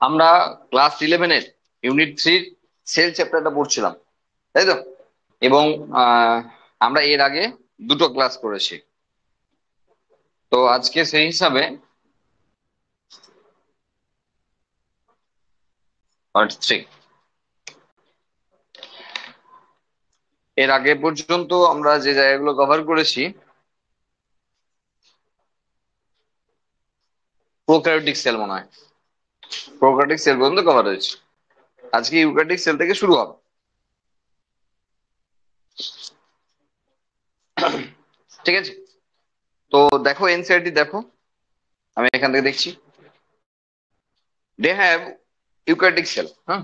আমরা class 11-এর unit 3 sell চ্যাপ্টারটা পড়ছিলাম, তাই তো? এবং আমরা এর আগে দুটো ক্লাস করেছি। তো আজকে সেই হিসাবে পার্ট 3। এর আগে পর্যন্ত আমরা যে জায়গাগুলো কভার করেছি, প্রোক্যারিওটিক সেল মনে হয়, প্রোক্যারিওটিক সেল পর্যন্ত কভার হয়েছে। আজকে ইউক্যারিওটিক সেল থেকে শুরু হবে। ঠিক আছে, তো দেখো এনসিইআরটি দেখো, আমি এখান থেকে দেখছি। দে হ্যাভ ইউক্যারিওটিক সেল, হ্যাঁ,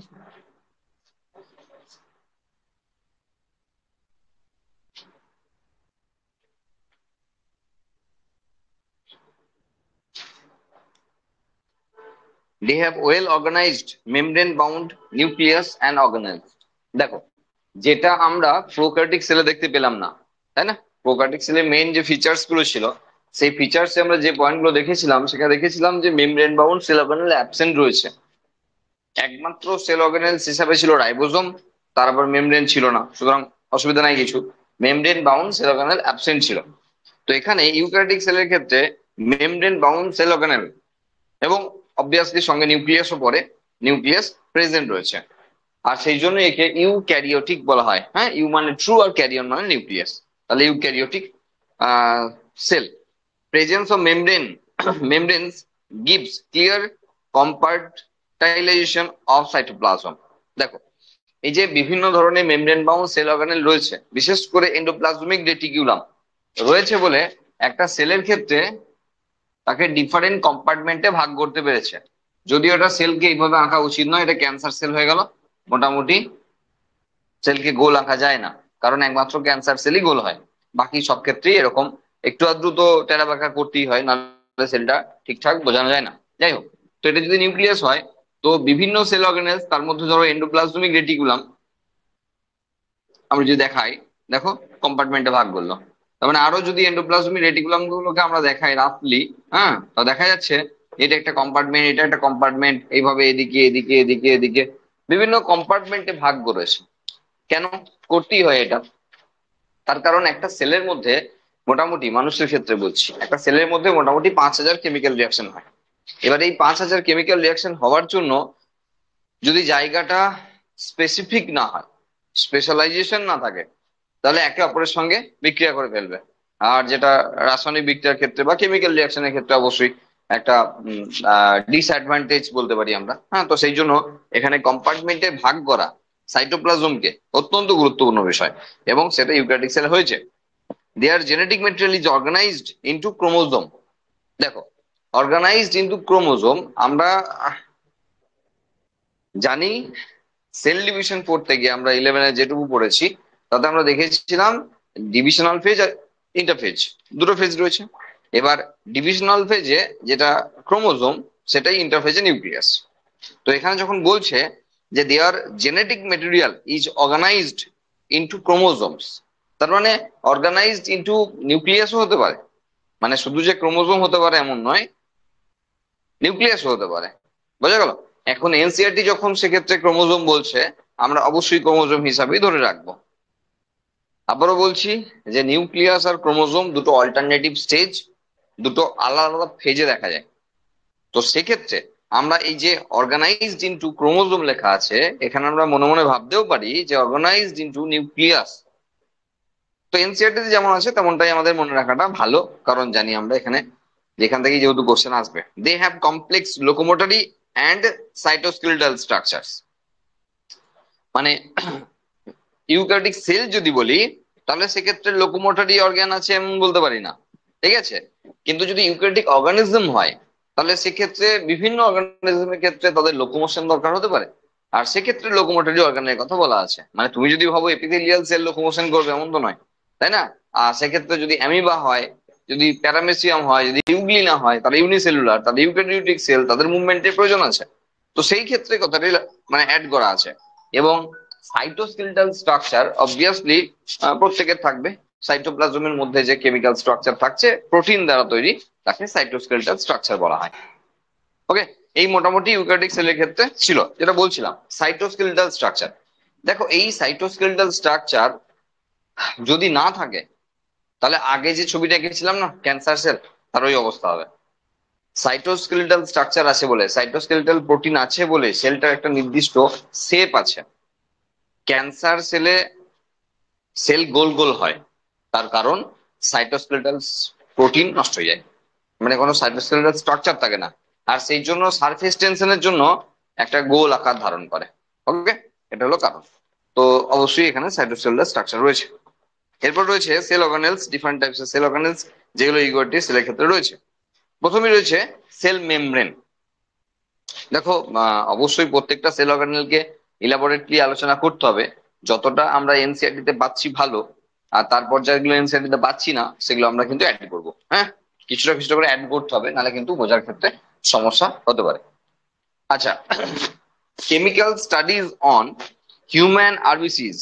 they have well organized membrane bound nucleus and organelles। দেখো, যেটা আমরা প্রোক্যারিওটিক সেলে দেখতে পেলাম না, তাই না? প্রোক্যারিওটিক সেলের মেইন যে ফিচার্স গুলো ছিল, সেই ফিচার্সে আমরা যে পয়েন্ট গুলো দেখেছিলাম, সেখানে দেখেছিলাম যে membrane bound cell organelle absent রয়েছে। একমাত্র সেল অর্গানেলস হিসাবে ছিল রাইবোজোম, তারপর মেমব্রেন ছিল না, সুতরাং অসুবিধা নাই কিছু। Membrane bound cell organelle absent ছিল। তো এখানে ইউক্যারিওটিক সেলের ক্ষেত্রে মেমব্রেন বাউন্ড সেল অর্গানেল এবং অবভিয়াসলি সঙ্গে নিউক্লিয়াসও পড়ে, নিউক্লিয়াস প্রেজেন্ট রয়েছে। আর সেই জন্য একে ইউক্যারিওটিক বলা হয়। হ্যাঁ, ইউ মানে ট্রু আর ক্যারিয়ন মানে নিউক্লিয়াস, তাহলে eukaryotic cell. Presence of membrane membranes gives clear compartmentalisation of cytoplasm. দেখো, এই যে বিভিন্ন ধরনের মেমব্রেন বাউন্ড সেল অর্গানেল রয়েছে, বিশেষ করে এন্ডোপ্লাজমিক রেটিকুলাম রয়েছে বলে একটা সেলের ক্ষেত্রে তাকে ডিফারেন্ট কম্পার্টমেন্টে ভাগ করতে পেরেছে। যদিও এটা সেলকে এইভাবে আঁকা উচিত নয়, এটা ক্যান্সার সেল হয়ে গেল। মোটামুটি সেলকে গোল আঁকা যায় না, কারণ একমাত্র ক্যান্সার সেলই গোল হয়। বাকি সব ক্ষেত্রেই এরকম একটু আধটু তো টেরা বাঁকা করতেই হয়, নাহলে সেলটা ঠিকঠাক বোঝানো যায় না। যাই হোক, তো এটা যদি নিউক্লিয়াস হয়, তো বিভিন্ন সেল অর্গানেলস, তার মধ্যে ধরো এন্ডোপ্লাজমিক রেটিকুলাম আমরা যদি দেখাই, দেখো কম্পার্টমেন্টে ভাগ করলো। তার মানে আরো যদি এন্ডোপ্লাজমিক রেটিকুলাম গুলোকে আমরা দেখাই রাফলি, হ্যাঁ, তো দেখা যাচ্ছে এটা একটা কম্পার্টমেন্ট, এটা একটা কম্পার্টমেন্ট, এইভাবে এদিকে এদিকে এদিকে এদিকে বিভিন্ন কম্পার্টমেন্টে ভাগ করেছে। কেন করতেই হয় এটা? তার কারণ একটা সেলের মধ্যে মোটামুটি, মানুষের ক্ষেত্রে বলছি, একটা সেলের মধ্যে মোটামুটি 5,000 কেমিক্যাল রিয়াকশন হয়। এবার এই 5,000 কেমিক্যাল রিয়াকশন হওয়ার জন্য যদি জায়গাটা স্পেসিফিক না হয়, স্পেশালাইজেশন না থাকে, তাহলে একে অপরের সঙ্গে বিক্রিয়া করে ফেলবে। আর যেটা রাসায়নিক বিক্রিয়ার ক্ষেত্রে বা কেমিক্যাল রিয়াকশনের ক্ষেত্রে অবশ্যই একটা ডিসঅ্যাডভান্টেজ বলতে পারি আমরা। হ্যাঁ, তো সেই জন্য এখানে কম্পার্টমেন্টে ভাগ করা সাইটোপ্লাজমকে অত্যন্ত গুরুত্বপূর্ণ বিষয়, এবং সেটা ইউক্যারিওটিক সেলে হয়েছে। Their genetic material is organised into chromosome. দেখো, অর্গানাইজড ইনটু ক্রোমোজোম আমরা জানি। সেল ডিভিশন পড়তে গিয়ে আমরা 11-এ যেটুকু পড়েছি, তাতে আমরা দেখেছিলাম ডিভিশনাল ফেজ আর ইন্টারফেজ, দুটো ফেজ রয়েছে। এবার ডিভিশনাল ফেজে যেটা ক্রোমোজোম, সেটাই ইন্টারফেজে নিউক্লিয়াস। তো এখানে যখন বলছে যে their genetic material is organised into chromosomes, তার মানে অর্গানাইজড ইনটু নিউক্লিয়াসও হতে পারে। মানে শুধু যে ক্রোমোজোম হতে পারে এমন নয়, নিউক্লিয়াসও হতে পারে। বোঝা গেল? এখন এনসিইআরটি যখন সেক্ষেত্রে ক্রোমোজোম বলছে, আমরা অবশ্যই ক্রোমোজোম হিসাবেই ধরে রাখবো। আবারও বলছি যে নিউক্লিয়াস আর ক্রোমোজোম দুটো অল্টারনেটিভ স্টেজ, দুটো আলাদা আলাদা ফেজে দেখা যায়। তো সেক্ষেত্রে আমরা এই যে অর্গানাইজড ইনটু ক্রোমোজোম লেখা আছে, এখানে আমরা মনে মনে ভাবতেও পারি যে অর্গানাইজড ইনটু নিউক্লিয়াস। তো এনসিইআরটি যেমন আছে তেমনটাই আমাদের মনে রাখাটা ভালো, কারণ জানি আমরা এখানে যেখান থেকে যেহেতু কোশ্চেন আসবে। They have complex locomotory and cytoskeletal structures. মানে ইউক্যারিওটিক সেল যদি বলি, তাহলে সেক্ষেত্রে লোকোমোটরি অর্গান আছে এমন বলতে পারি না, ঠিক আছে? কিন্তু যদি ইউক্যারিওটিক অর্গানিজম হয়, তাহলে সেক্ষেত্রে বিভিন্ন অর্গানিজমের ক্ষেত্রে তাদের লোকোমোশন দরকার হতে পারে। আর সেক্ষেত্রে লোকোমোটরি অর্গানের কথা বলা আছে। মানে তুমি যদি ভাবো এপিথেলিয়াল সেল লোকোমোশন করবে, এমন তো নয়, তাই না? আর সেক্ষেত্রে যদি অ্যামিবা হয়, যদি প্যারামেসিয়াম হয়, যদি ইউগ্লিনা হয়, তাহলে ইউনিসেলুলার, তাহলে ইউক্যারিওটিক সেল, তাদের মুভমেন্টের প্রয়োজন আছে। তো সেই ক্ষেত্রে কথাটি মানে অ্যাড করা আছে। এবং সাইটোস্কেলেটাল স্ট্রাকচার অবভিয়াসলি প্রত্যেকের থাকবে। সাইটোপ্লাজমের মধ্যে যে কেমিক্যাল স্ট্রাকচার থাকছে প্রোটিন দ্বারা তৈরি, তাকে সাইটোস্কেলেটাল স্ট্রাকচার বলা হয়। ওকে, এই মোটামুটি ইউক্যারিওটিক সেলের ক্ষেত্রে ছিল যেটা বলছিলাম সাইটোস্কেলেটাল স্ট্রাকচার। দেখো এই সাইটোস্কেলেটাল স্ট্রাকচার যদি না থাকে তাহলে আগে যে ছবিটা এঁকেছিলাম না ক্যান্সার সেল, তার ওই অবস্থা হবে। সাইটোস্কেলেটাল স্ট্রাকচার আছে বলে, সাইটোস্কেলেটাল প্রোটিন আছে বলে সেলটার একটা নির্দিষ্ট শেপ আছে। ক্যান্সার সেলে সেল গোল গোল হয়, তার কারণ সাইটোস্কেলেটাল প্রোটিন নষ্ট হয়ে যায়, মানে কোনো সাইটোস্কেলেটাল স্ট্রাকচার থাকে না, আর সেই জন্য সারফেস টেনশনের জন্য একটা গোল আকার ধারণ করে। ওকে, এটা হলো কারণ। তো অবশ্যই এখানে সাইটোস্কেলেটাল স্ট্রাকচার রয়েছে। এরপর রয়েছে cell organelles, different types of cell organelles যেগুলো ইউক্যারিওটিক সেলের ক্ষেত্রে রয়েছে। প্রথমেই রয়েছে সেল মেমব্রেন। দেখো অবশ্যই প্রত্যেকটা সেল অর্গানেলকে ইলাবোরেটলি আলোচনা করতে হবে, যতটা আমরা এনসিইআরটি তে পাচ্ছি ভালো, আর তারপর যেগুলো এনসিইআরটি তে পাচ্ছি না সেগুলো আমরা কিন্তু অ্যাড করবো। হ্যাঁ, কিছুটা কিছুটা করে অ্যাড করতে হবে, নাহলে কিন্তু বোঝার ক্ষেত্রে সমস্যা হতে পারে। আচ্ছা, chemical studies on human RBCs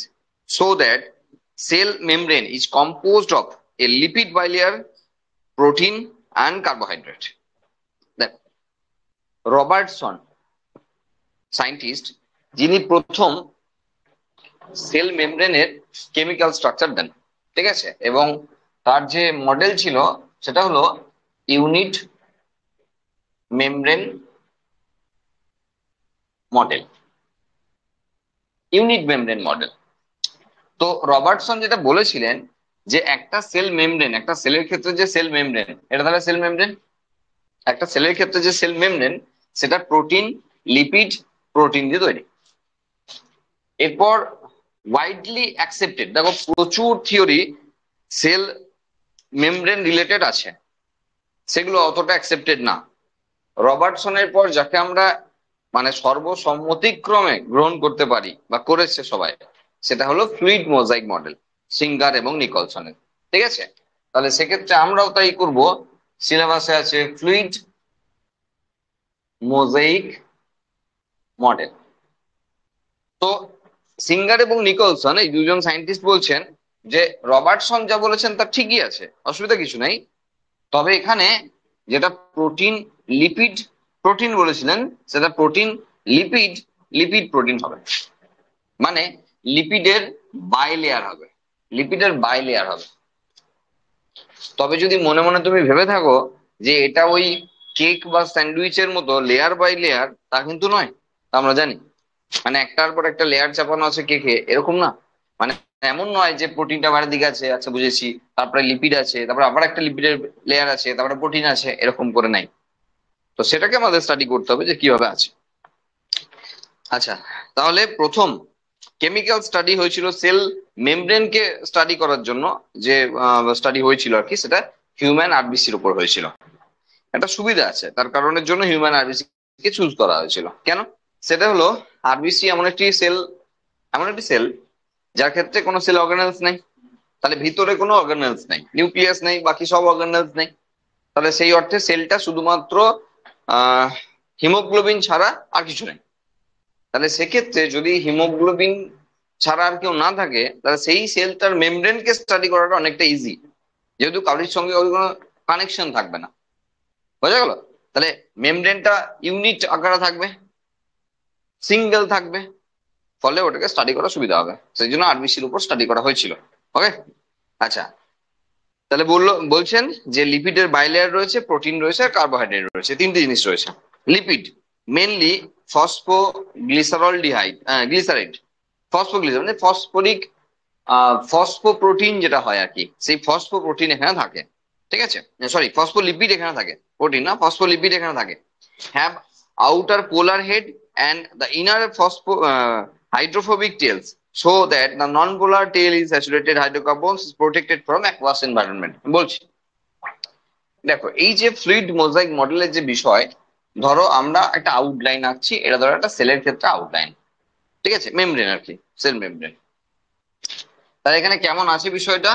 show that cell membrane is composed of a lipid bilayer, protein and carbohydrate. দেখো রবার্টসন সায়েন্টিস্ট, যিনি প্রথম সেল মেমব্রেনের কেমিক্যাল স্ট্রাকচার দেন, ঠিক আছে, এবং তার যে মডেল ছিল সেটা হলো unit membrane model. Unit membrane model. তো রবার্টসন যেটা বলেছিলেন যে একটা সেল মেমব্রেন, একটা সেলের ক্ষেত্রে যে সেল মেমব্রেন, এটা তাহলে সেল মেমব্রেন, একটা সেলের ক্ষেত্রে যে সেল মেমব্রেন সেটা প্রোটিন, লিপিড, প্রোটিন দিয়ে তৈরি। এরপর ওয়াইডলি অ্যাকসেপ্টেড, দেখো প্রচুর থিওরি সেল মেমব্রেন রিলেটেড আছে, সেগুলো অতটা অ্যাকসেপ্টেড না। রবার্টসনের পর যাকে আমরা মানে সর্বসম্মতিক্রমে গ্রহণ করতে পারি বা করেছে সবাই, সেটা হলো ফ্লুইড মোজাইক মডেল, সিঙ্গার এবং নিকলসনের। ঠিক আছে, তাহলে সেক্ষেত্রে আমরাও তাই করব, সিলেবাসে আছে ফ্লুইড মোজাইক মডেল। তো সিঙ্গার এবং নিকলসন এই দুজন সায়েন্টিস্ট বলছেন যে রবার্টসন যা বলেছেন তা ঠিকই আছে, অসুবিধা কিছু নাই, তবে এখানে যেটা প্রোটিন লিপিড প্রোটিন বলেছিলেন সেটা প্রোটিন লিপিড লিপিড প্রোটিন হবে, মানে লিপিডের বাইলেয়ার হবে, লিপিডের বাইলেয়ার হবে। তবে যদি মনে মনে তুমি ভেবে থাকো যে এটা ওই কেক বা স্যান্ডউইচের মতো লেয়ার বাই লেয়ার, তা কিন্তু নয়। তা আমরা জানি মানে একটার পর একটা লেয়ার চাপানো আছে কেকে, এরকম না। মানে এমন নয় যে প্রোটিনটা বাইরের দিকে আছে, আচ্ছা বুঝেছি, তারপরে লিপিড আছে, তারপরে আবার একটা লিপিডের লেয়ার আছে, তারপরে প্রোটিন আছে, এরকম করে নাই। তো সেটাকে আমাদের স্টাডি করতে হবে যে কিভাবে আছে। আচ্ছা, তাহলে প্রথম কেমিক্যাল স্টাডি হয়েছিল সেল মেমব্রেনকে স্টাডি করার জন্য, যে স্টাডি হয়েছিল আর কি, সেটা হিউম্যান আরবিসির উপর হয়েছিল। একটা সুবিধা আছে, তার কারণের জন্য হিউম্যান আরবিসি কে চুজ করা হয়েছিল। কেন? সেটা হলো আরবিসি এমন একটি সেল যার ক্ষেত্রে কোনো সেল অর্গানেলস নেই, তাহলে ভিতরে কোনো অর্গানেলস নেই, নিউক্লিয়াস নেই, বাকি সব অর্গানেলস নেই। তাহলে সেই অর্থে সেলটা শুধুমাত্র হিমোগ্লোবিন ছাড়া আর কিছু নেই। তাহলে সেক্ষেত্রে যদি হিমোগ্লোবিন ছাড়া আর কেউ না থাকে, তাহলে সেই সেলটার মেমব্রেনকে স্টাডি করাটা অনেকটা ইজি, যেহেতু কারোর সঙ্গে ওই কোনো কানেকশন থাকবে না। বোঝা গেল? তাহলে মেমব্রেনটা ইউনিট আকারে থাকবে, সিঙ্গেল থাকবে, ফলে ওটাকে স্টাডি করা সুবিধা হবে, সেই জন্য আরবিসির উপর স্টাডি করা হয়েছিল। ওকে, আচ্ছা, তাহলে বলছেন যে লিপিডের বাইলেয়ার রয়েছে, প্রোটিন রয়েছে, আর কার্বোহাইড্রেট রয়েছে, তিনটে জিনিস রয়েছে। লিপিড মেনলি ফসফোগ্লিসারলডিহাইড, গ্লিসারাইড, ফসফোগ্লিসার মানে ফসফরিক ফসফোপ্রোটিন যেটা হয় আর কি, সেই ফসফোপ্রোটিন এখানে থাকে। ঠিক আছে, সরি, ফসফোলিপিড এখানে থাকে, প্রোটিন না, ফসফোলিপিড এখানে থাকে। Have outer polar head and the inner hydrophobic tails, so that the non-polar tail is saturated hydrocarbons is protected from aqueous environment। বলছি দেখো এই যে ফ্লুইড মোজাইক মডেলের যে বিষয়, ধরো আমরা একটা আউটলাইন আঁকছি, এটা ধরো একটা সেলের ক্ষেত্রে আউটলাইন, ঠিক আছে, মেমব্রেন আর কি, সেল মেমব্রেন। তাহলে এখানে কেমন আছে বিষয়টা,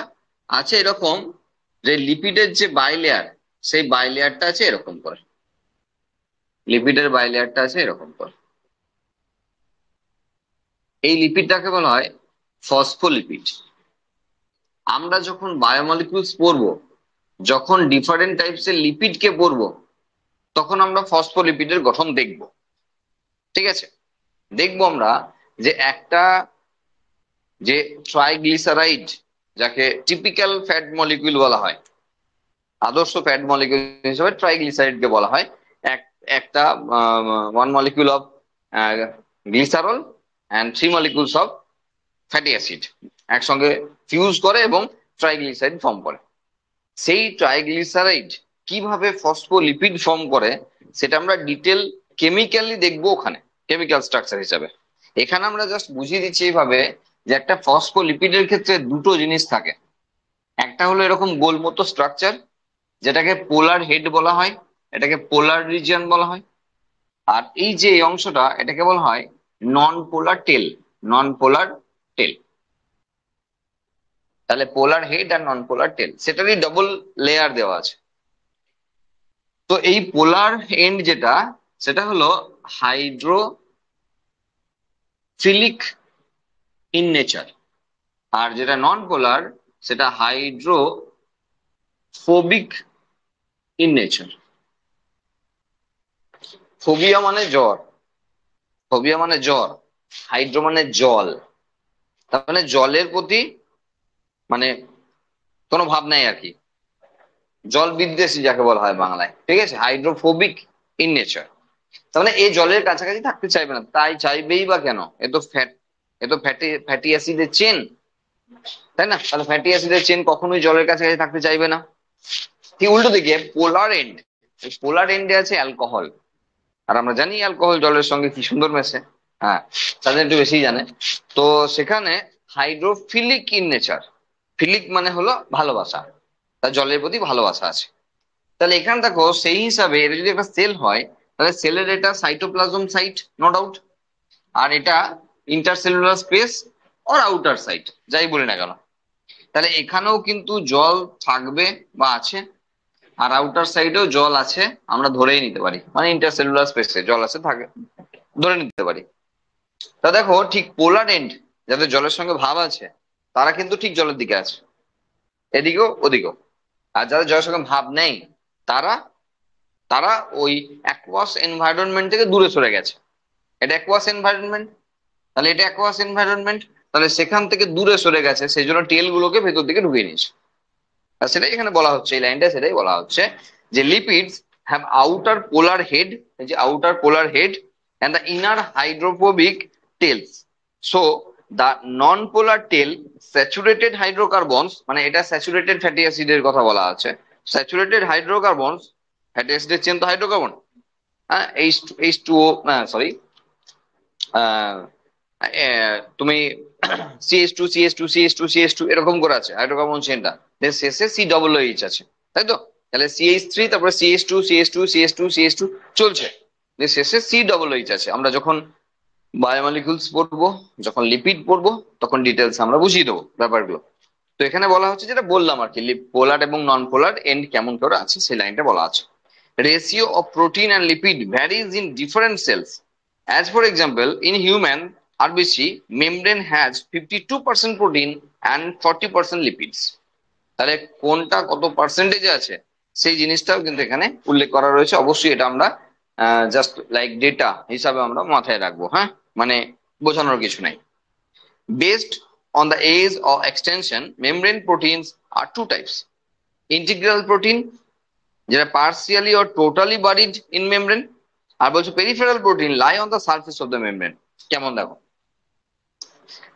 আছে এরকম যে লিপিডের যে বাইলেয়ার, সেই বাইলেয়ারটা আছে এরকম করে, লিপিডের বাইলেয়ারটা আছে এরকম করে। এই লিপিডটাকে বলা হয় ফসফোলিপিড। আমরা যখন বায়োমলিকুলস পড়বো, যখন ডিফারেন্ট টাইপসের লিপিডকে পড়বো তখন আমরা ফসফোলিপিডের গঠন দেখব। ঠিক আছে, দেখবো আমরা যে একটা যে ট্রাইগ্লিসারাইড, যাকে টিপিক্যাল ফ্যাট মলিকিউল বলা হয়, আদর্শ ফ্যাট মলিকিউল হিসেবে ট্রাইগ্লিসারাইড কে বলা হয়। একটা 1 molecule of glycerol and 3 molecules of fatty acid একসঙ্গে ফিউজ করে এবং ট্রাইগ্লিসারাইড ফর্ম করে। সেই ট্রাইগ্লিসারাইড কিভাবে ফসফোলিপিড ফর্ম করে সেটা আমরা ডিটেল কেমিক্যালি দেখবো ওখানে, কেমিক্যাল স্ট্রাকচার হিসাবে। এখানে আমরা জাস্ট বুঝিয়ে দিচ্ছি এইভাবে যে একটা ফসফোলিপিডের ক্ষেত্রে দুটো জিনিস থাকে। একটা হলো এরকম গোল মতো স্ট্রাকচার, যেটাকে পোলার হেড বলা হয়, এটাকে পোলার রিজিয়ন বলা হয়। আর এই যে এই অংশটা, এটাকে বলা হয় নন পোলার টেল। নন পোলার টেল, তাহলে পোলার হেড আর নন পোলার টেল সেটারই ডবল লেয়ার দেওয়া আছে। তো এই পোলার এন্ড যেটা, সেটা হলো হাইড্রোফিলিক ইন নেচার, আর যেটা নন পোলার সেটা হাইড্রোফোবিক ইন নেচার। ফোবিয়া মানে জ্বর, ফোবিয়া মানে জ্বর, হাইড্রো মানে জল, তার মানে জলের প্রতি মানে কোনো ভাব নাই আর কি, জল বিদ্বেষী যাকে বলা হয় বাংলায়। ঠিক আছে, হাইড্রোফোবিক ইন নেচার, তার মানে এই জলের কাছাকাছি থাকতে চাইবে না। তাই চাইবেই বা কেন? এ তো ফ্যাটি ফ্যাটি অ্যাসিডের চেন, তাই না? তাহলে ফ্যাটি অ্যাসিডের চেন কখনোই জলের কাছাকাছি থাকতে চাইবে না। ঠিক উল্টো দিকে পোলার এন্ড, পোলার এন্ডে আছে অ্যালকোহল, আর আমরা জানি অ্যালকোহল জলের সঙ্গে কি সুন্দর মেশে। হ্যাঁ, তাদের একটু বেশি জানে। তো সেখানে হাইড্রোফিলিক ইন নেচার, ফিলিক মানে হলো ভালোবাসা, তার জলের প্রতি ভালোবাসা আছে। তাহলে এখানে দেখো সেই হিসাবে এটা যদি একটা সেল হয়, তাহলে সেলের এটা সাইটোপ্লাজম সাইট নো ডাউট, আর এটা intercellular space or outer side, যাই বলি না কেন। তাহলে এখানেও কিন্তু জল থাকবে বা আছে, আর আউটার সাইডেও জল আছে, আমরা ধরেই নিতে পারি, মানে ইন্টারসেলুলার স্পেসে জল আছে থাকে ধরে নিতে পারি। তা দেখো ঠিক পোলার এন্ড যাদের জলের সঙ্গে ভাব আছে, তারা কিন্তু ঠিক জলের দিকে আছে, এদিকেও ওদিকেও। আর যাদের জলের সঙ্গে ভাব নেই, তারা তারা ওই অ্যাকুয়াস এনভায়রনমেন্ট থেকে দূরে সরে গেছে। এটা অ্যাকুয়াস এনভায়রনমেন্ট, তাহলে এটা অ্যাকুয়াস এনভায়রনমেন্ট, তাহলে সেখান থেকে দূরে সরে গেছে, সেই জন্য টেল গুলোকে ভেতর দিকে ঢুকিয়ে নিয়েছে। আর সেটাই এখানে বলা হচ্ছে, এই লাইনটা সেটাই বলা হচ্ছে যে lipids have outer polar head, যে outer polar head and the inner hydrophobic tails. So the non-polar tail saturated hydrocarbons, মানে এটা স্যাচুরেটেড ফ্যাটি অ্যাসিডের কথা বলা আছে, স্যাচুরেটেড হাইড্রোকার্বনস, ফ্যাটি অ্যাসিডের চেন তো হাইড্রোকার্বন, হ্যাঁ, এইচ টু ও, সরি, তুমি CH2 এরকম করে আছে হাইড্রোকার্বন চেনটা, শেষে COOH আছে, তাই তো? তাহলে CH3, তারপরে CH2 চলছে, শেষে COOH আছে। আমরা যখন বায়োমলিকুলস পড়বো, যখন লিপিড পড়বো, তখন ডিটেলস আমরা বুঝিয়ে দেবো ব্যাপারগুলো। তো এখানে বলা হচ্ছে যেটা বললাম আর কি, পোলার এবং নন পোলার এন্ড কেমন করে আছে সেই লাইনটা বলা আছে। Ratio of protein and lipid varies in different cells. As for example, in human RBC, membrane has 52% protein and 40% lipids. তাহলে কোনটা কত পার্সেন্টেজে আছে সেই জিনিসটাও কিন্তু এখানে উল্লেখ করা রয়েছে। অবশ্যই এটা আমরা জাস্ট লাইক ডেটা হিসাবে আমরা মাথায় রাখবো, হ্যাঁ, মানে বোঝানোর কিছু নাই। Based on the age of extension, membrane proteins are two types. Integral protein, যেটা partially or totally buried in membrane, আর বলছো peripheral protein lie on the surface of the membrane. কেমন দেখো,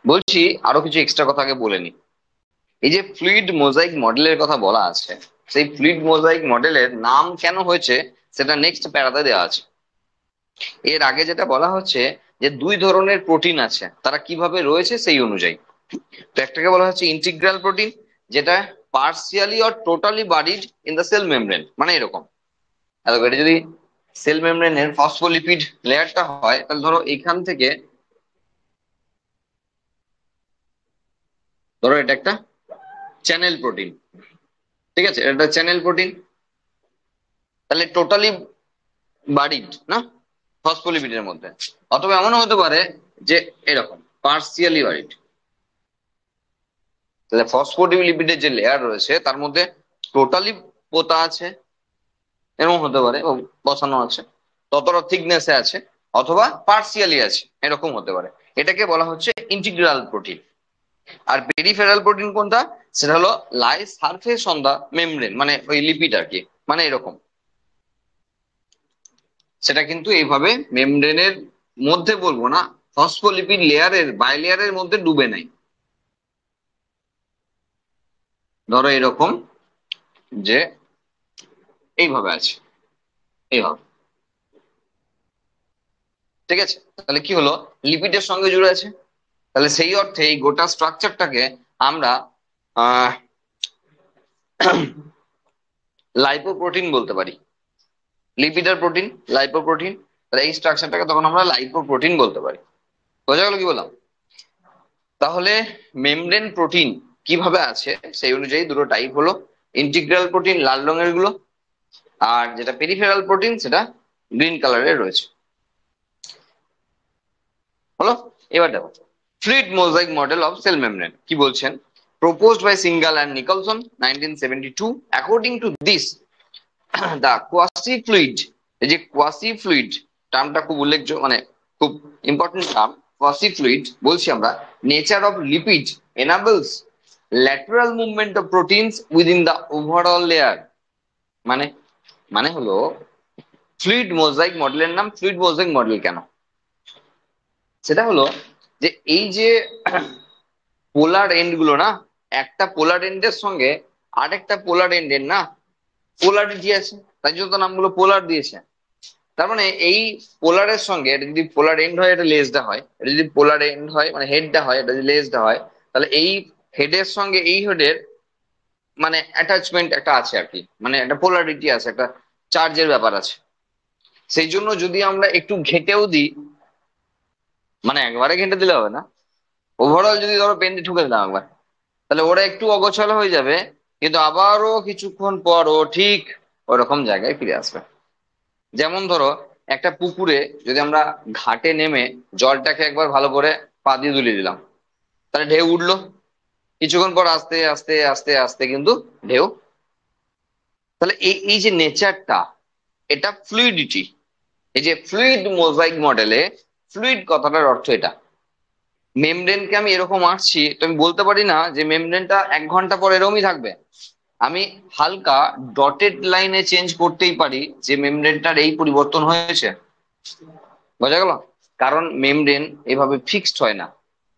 বলছি আরো কিছু এক্সট্রা কথা আগে বলে নি। এই যে ফ্লুইড মোজাইক মডেলের কথা বলা আছে, সেই ফ্লুইড মোজাইক মডেলের নাম কেন হয়েছে সেটা নেক্সট প্যারাতে দেওয়া আছে। এর আগে যেটা বলা হচ্ছে যে দুই ধরনের প্রোটিন আছে, তারা কিভাবে রয়েছে সেই অনুযায়ী। তো একটাকে বলা হচ্ছে ইন্টিগ্রাল প্রোটিন, যেটা partially or totally buried in the cell membrane, মানে এরকম। এটা যদি সেল মেমব্রেনের ফসফোলিপিড লেয়ারটা হয়, তাহলে ধরো এখান থেকে, ধরো এটা একটা চ্যানেল প্রোটিন, ঠিক আছে, এটা চ্যানেল প্রোটিন, তাহলে টোটালি বারিড না ফসফোলিপিডের মধ্যে। অথবা এমনও হতে পারে যে এরকম পার্সিয়ালি বারিড, তাহলে ফসফোলিপিডের যে লেয়ার রয়েছে তার মধ্যে টোটালি পোতা আছে, এরকম হতে পারে, বা বসানো আছে, ততটা থিকনেসে আছে, অথবা পার্সিয়ালি আছে, এরকম হতে পারে। এটাকে বলা হচ্ছে ইন্টিগ্রাল প্রোটিন। আর পেরিফেরাল প্রোটিন কোনটা? সেটা হলো লাই সারফেস অন দা মেমব্রেন, মানে ওই লিপিড আর কি, মানে এরকম। সেটা কিন্তু এইভাবে মেমব্রেনের মধ্যে বলবো না, ফসফোলিপিড লেয়ারের বাইলেয়ারের মধ্যে ডুবে নাই। ধরো এরকম, যে এইভাবে আছে, এইভাবে, ঠিক আছে? তাহলে কি হলো, লিপিডের সঙ্গে জুড়ে আছে। তাহলে সেই অর্থে এই গোটা স্ট্রাকচারটাকে আমরা আহ লাইপোপ্রোটিন বলতে পারি। লিপিড আর প্রোটিন, লাইপোপ্রোটিন। তাহলে এই স্ট্রাকচারটাকে তখন আমরা লাইপোপ্রোটিন বলতে পারি। বোঝা গেল কি বললাম? তাহলে মেমব্রেন প্রোটিন কিভাবে আছে সেই অনুযায়ী দুটো টাইপ হলো, ইন্টিগ্রাল প্রোটিন লাল রঙের গুলো, আর যেটা পেরিফেরাল প্রোটিন সেটা গ্রিন কালারের রয়েছে। হলো? এবার দেখো, fluid mosaic model of cell membrane কি বলছেন? Proposed by Singer and Nicolson 1972। According to this, the quasi fluid, এই যে কোয়াসি ফ্লুইড টার্মটা খুব উল্লেখযোগ্য, মানে খুব ইম্পর্টেন্ট টার্ম। কোয়াসি ফ্লুইড বলছি আমরা, nature of lipid enables lateral movement of proteins within the overall layer. মানে মানে হলো, ফ্লুইড মোজাইক মডেলের নাম ফ্লুইড মোজাইক মডেল কেন? সেটা হলো যে এই যে পোলার এন্ড গুলো না, একটা পোলার এন্ডের সঙ্গে আরেকটা পোলার এন্ডের না পোলারিটি আছে, তাই জন্য তো নামগুলো পোলার দিয়েছে। তার মানে এই পোলারের সঙ্গে, এটা যদি পোলার এন্ড হয় এটা লেজটা হয়, এটা যদি পোলার এন্ড হয় মানে হেডটা হয়, এটা যদি লেজটা হয়, তাহলে এই হেডের সঙ্গে এই হেডের মানে অ্যাটাচমেন্ট একটা আছে আর কি, মানে একটা পোলারিটি আছে, একটা চার্জের ব্যাপার আছে। সেই জন্য যদি আমরা একটু ঘেঁটেও দিই, মানে একবারে ঘেঁটে দিলে হবে না, ওভারঅল যদি ধরো পেন দিয়ে ঠুকে দিলাম একবার, তাহলে ওরা একটু অগোছালো হয়ে যাবে, কিন্তু আবারও কিছুক্ষণ পর ও ঠিক ওরকম জায়গায় ফিরে আসবে। যেমন ধরো একটা পুকুরে যদি আমরা ঘাটে নেমে জলটাকে একবার ভালো করে পা দিয়ে দুলিয়ে দিলাম, তাহলে ঢেউ উঠলো, কিছুক্ষণ পর আস্তে আস্তে আস্তে আস্তে কিন্তু ঢেউ। তাহলে এই এই যে নেচারটা, এটা ফ্লুইডিটি। এই যে ফ্লুইড মোজাইক মডেলে ফ্লুইড কথাটার অর্থ এটা। মেমব্রেনকে আমি এরকম আঁকছি, তো আমি বলতে পারি না যে মেমব্রেনটা 1 ঘন্টা পর এরকমই থাকবে। আমি হালকা ডটেড লাইনে চেঞ্জ করতেই পারি যে মেমব্রেনটার এই পরিবর্তন হয়েছে। বোঝা গেল? কারণ মেমব্রেন এভাবে ফিক্সড হয় না,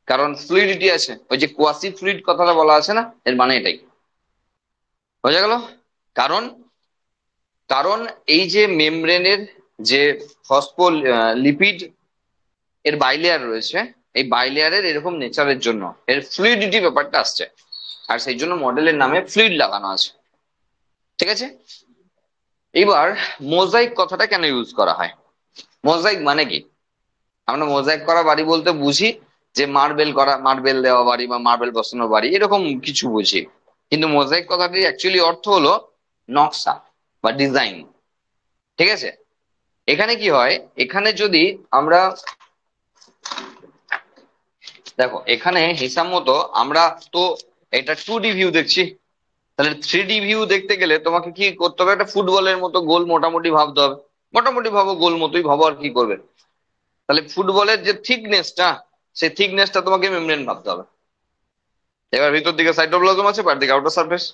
কারণ ফ্লুইডিটি আছে। ওই যে কোয়াসি ফ্লুইড কথাটা বলা আছে না, এর মানে এটাই। বোঝা গেল? কারণ কারণ এই যে মেমব্রেনের যে ফসফোলিপিড এর বাইলেয়ার রয়েছে, এই বাইলেয়ারের এরকম নেচারের জন্য এর ফ্লুইডিটি ব্যাপারটা আসছে, আর সেই জন্য মডেলের নামে ফ্লুইড লাগানো আছে। ঠিক আছে? এবার মোজাইক কথাটা কেন ইউজ করা হয়? মোজাইক মানে কি? আমরা মোজাইক করা বাড়ি বলতে বুঝি যে মার্বেল করা, মার্বেল দেওয়া বাড়ি বা মার্বেল বসানো বাড়ি, এরকম কিছু বুঝি। কিন্তু মোজাইক কথাটির অ্যাকচুয়ালি অর্থ হলো নকশা বা ডিজাইন। ঠিক আছে? এখানে কি হয়, এখানে যদি আমরা দেখো, এখানে হিসাব মতো আমরা তো এটা 2D ভিউ দেখছি, তাহলে 3D ভিউ দেখতে গেলে তোমাকে কি করতে হবে, একটা ফুটবলের মতো গোল মোটামুটি ভাবতে হবে। মোটামুটি ভাবো, গোল মতোই ভাবো, আর কি করবে। তাহলে ফুটবলের যে থিকনেসটা, সেই থিকনেসটা তোমাকে মেমব্রেন ভাবতে হবে। এবার ভিতর দিকে সাইটোপ্লাজম আছে, বাইরে দিকে আউটার সারফেস।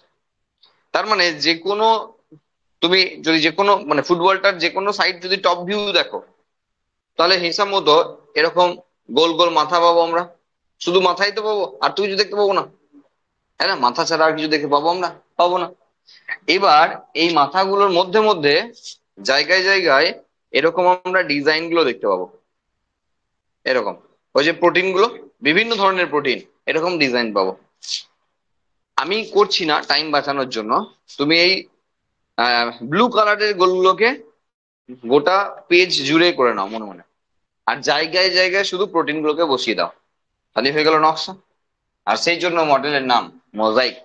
তার মানে যে কোনো, তুমি যদি যে কোনো মানে ফুটবলটার যে কোনো সাইড যদি টপ ভিউ দেখো, তাহলে হিসাব মতো এরকম গোল গোল মাথা পাবো আমরা। শুধু মাথাই তো পাবো, আর তো কিছু দেখতে পাবো না, তাই না? মাথা ছাড়া আর কিছু দেখতে পাবো আমরা? পাবো না। এবার এই মাথাগুলোর মধ্যে মধ্যে জায়গায় জায়গায় এরকম আমরা ডিজাইন গুলো দেখতে পাবো, এরকম। ওই যে প্রোটিন গুলো, বিভিন্ন ধরনের প্রোটিন, এরকম ডিজাইন পাবো। আমি করছি না টাইম বাঁচানোর জন্য, তুমি এই ব্লু কালারের গোলগুলোকে গোটা পেজ জুড়ে করে নাও মনে মনে, আর জায়গায় জায়গায় শুধু প্রোটিন গুলোকে বসিয়ে দাও, তাহলে হয়ে গেল নকশা। আর সেই জন্য মডেলের নাম মোজাইক,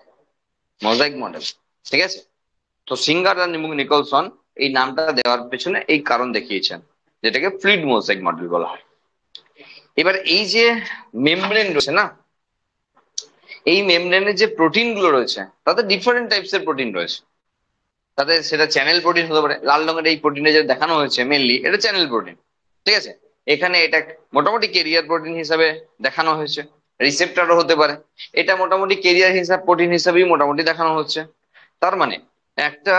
মোজাইক মডেল। ঠিক আছে? তো সিঙ্গার আর নিকলসন এই নামটা দেওয়ার পেছনে এই কারণ দেখিয়েছেন, যেটাকে ফ্লুইড মোজাইক মডেল বলা হয়। এবার এই যে মেমব্রেন রয়েছে না, এই মেমব্রেনের যে প্রোটিন গুলো রয়েছে, তাতে ডিফারেন্ট টাইপস এর প্রোটিন রয়েছে। তাতে সেটা চ্যানেল প্রোটিন হতে পারে। লাল রঙের এই প্রোটিনে যে দেখানো হয়েছে মেনলি এটা চ্যানেল প্রোটিন, ঠিক আছে। এখানে এটা মোটামুটি কেরিয়ার প্রোটিন হিসাবে দেখানো হয়েছে, রিসেপ্টরও হতে পারে। এটা মোটামুটি কেরিয়ার হিসাব প্রোটিন হিসাবেই মোটামুটি দেখানো হচ্ছে। তার মানে একটা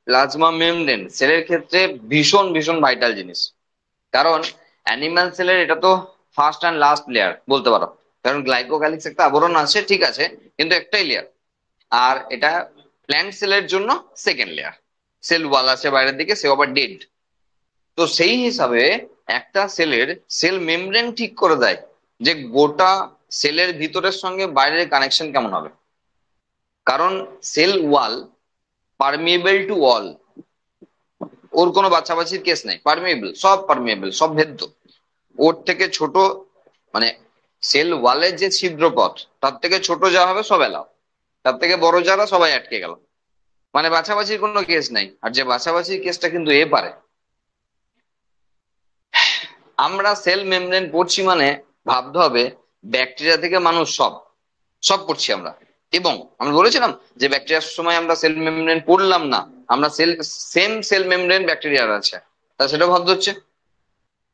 প্লাজমা মেমব্রেন সেলের ক্ষেত্রে ভীষণ ভীষণ ভাইটাল জিনিস। কারণ অ্যানিমাল সেলের এটা তো ফার্স্ট অ্যান্ড লাস্ট লেয়ার বলতে পারো, কারণ গ্লাইকোক্যালিক্স একটা আবরণ আছে ঠিক আছে, কিন্তু একটাই লেয়ার। আর এটা প্ল্যান্ট সেলের জন্য সেকেন্ড লেয়ার, সেল ওয়াল আছে বাইরের দিকে, সে আবার ডেড। তো সেই হিসাবে একটা সেলের সেল মেমব্রেন ঠিক করে দেয় যে গোটা সেলের ভিতরের সঙ্গে বাইরের কানেকশন কেমন হবে। কারণ cell wall permeable to all, ওর কোনো বাছাবাছির কেস নেই, পারমিয়েবল, সব পারমিয়েবল, সব ভেদ্য। ওর থেকে ছোট মানে সেল ওয়ালের যে ছিদ্র পথ তার থেকে ছোট যা হবে সব এলাও, তার থেকে বড় যারা সবাই আটকে গেল, মানে বাছাবাছির কোনো কেস নাই। আর যে বাছাবাছির কেসটা কিন্তু এ পারে। আমরা সেল মেমব্রেন পড়ছি মানে ভাবতে হবে ব্যাকটেরিয়া থেকে মানুষ সব সব পড়ছি আমরা। এবং আমরা বলেছিলাম যে ব্যাকটেরিয়ার সময় আমরা সেল মেমব্রেন পড়লাম না, আমরা সেল মেমব্রেন ব্যাকটেরিয়ার আছে, তা সেটা ভাবতে হচ্ছে।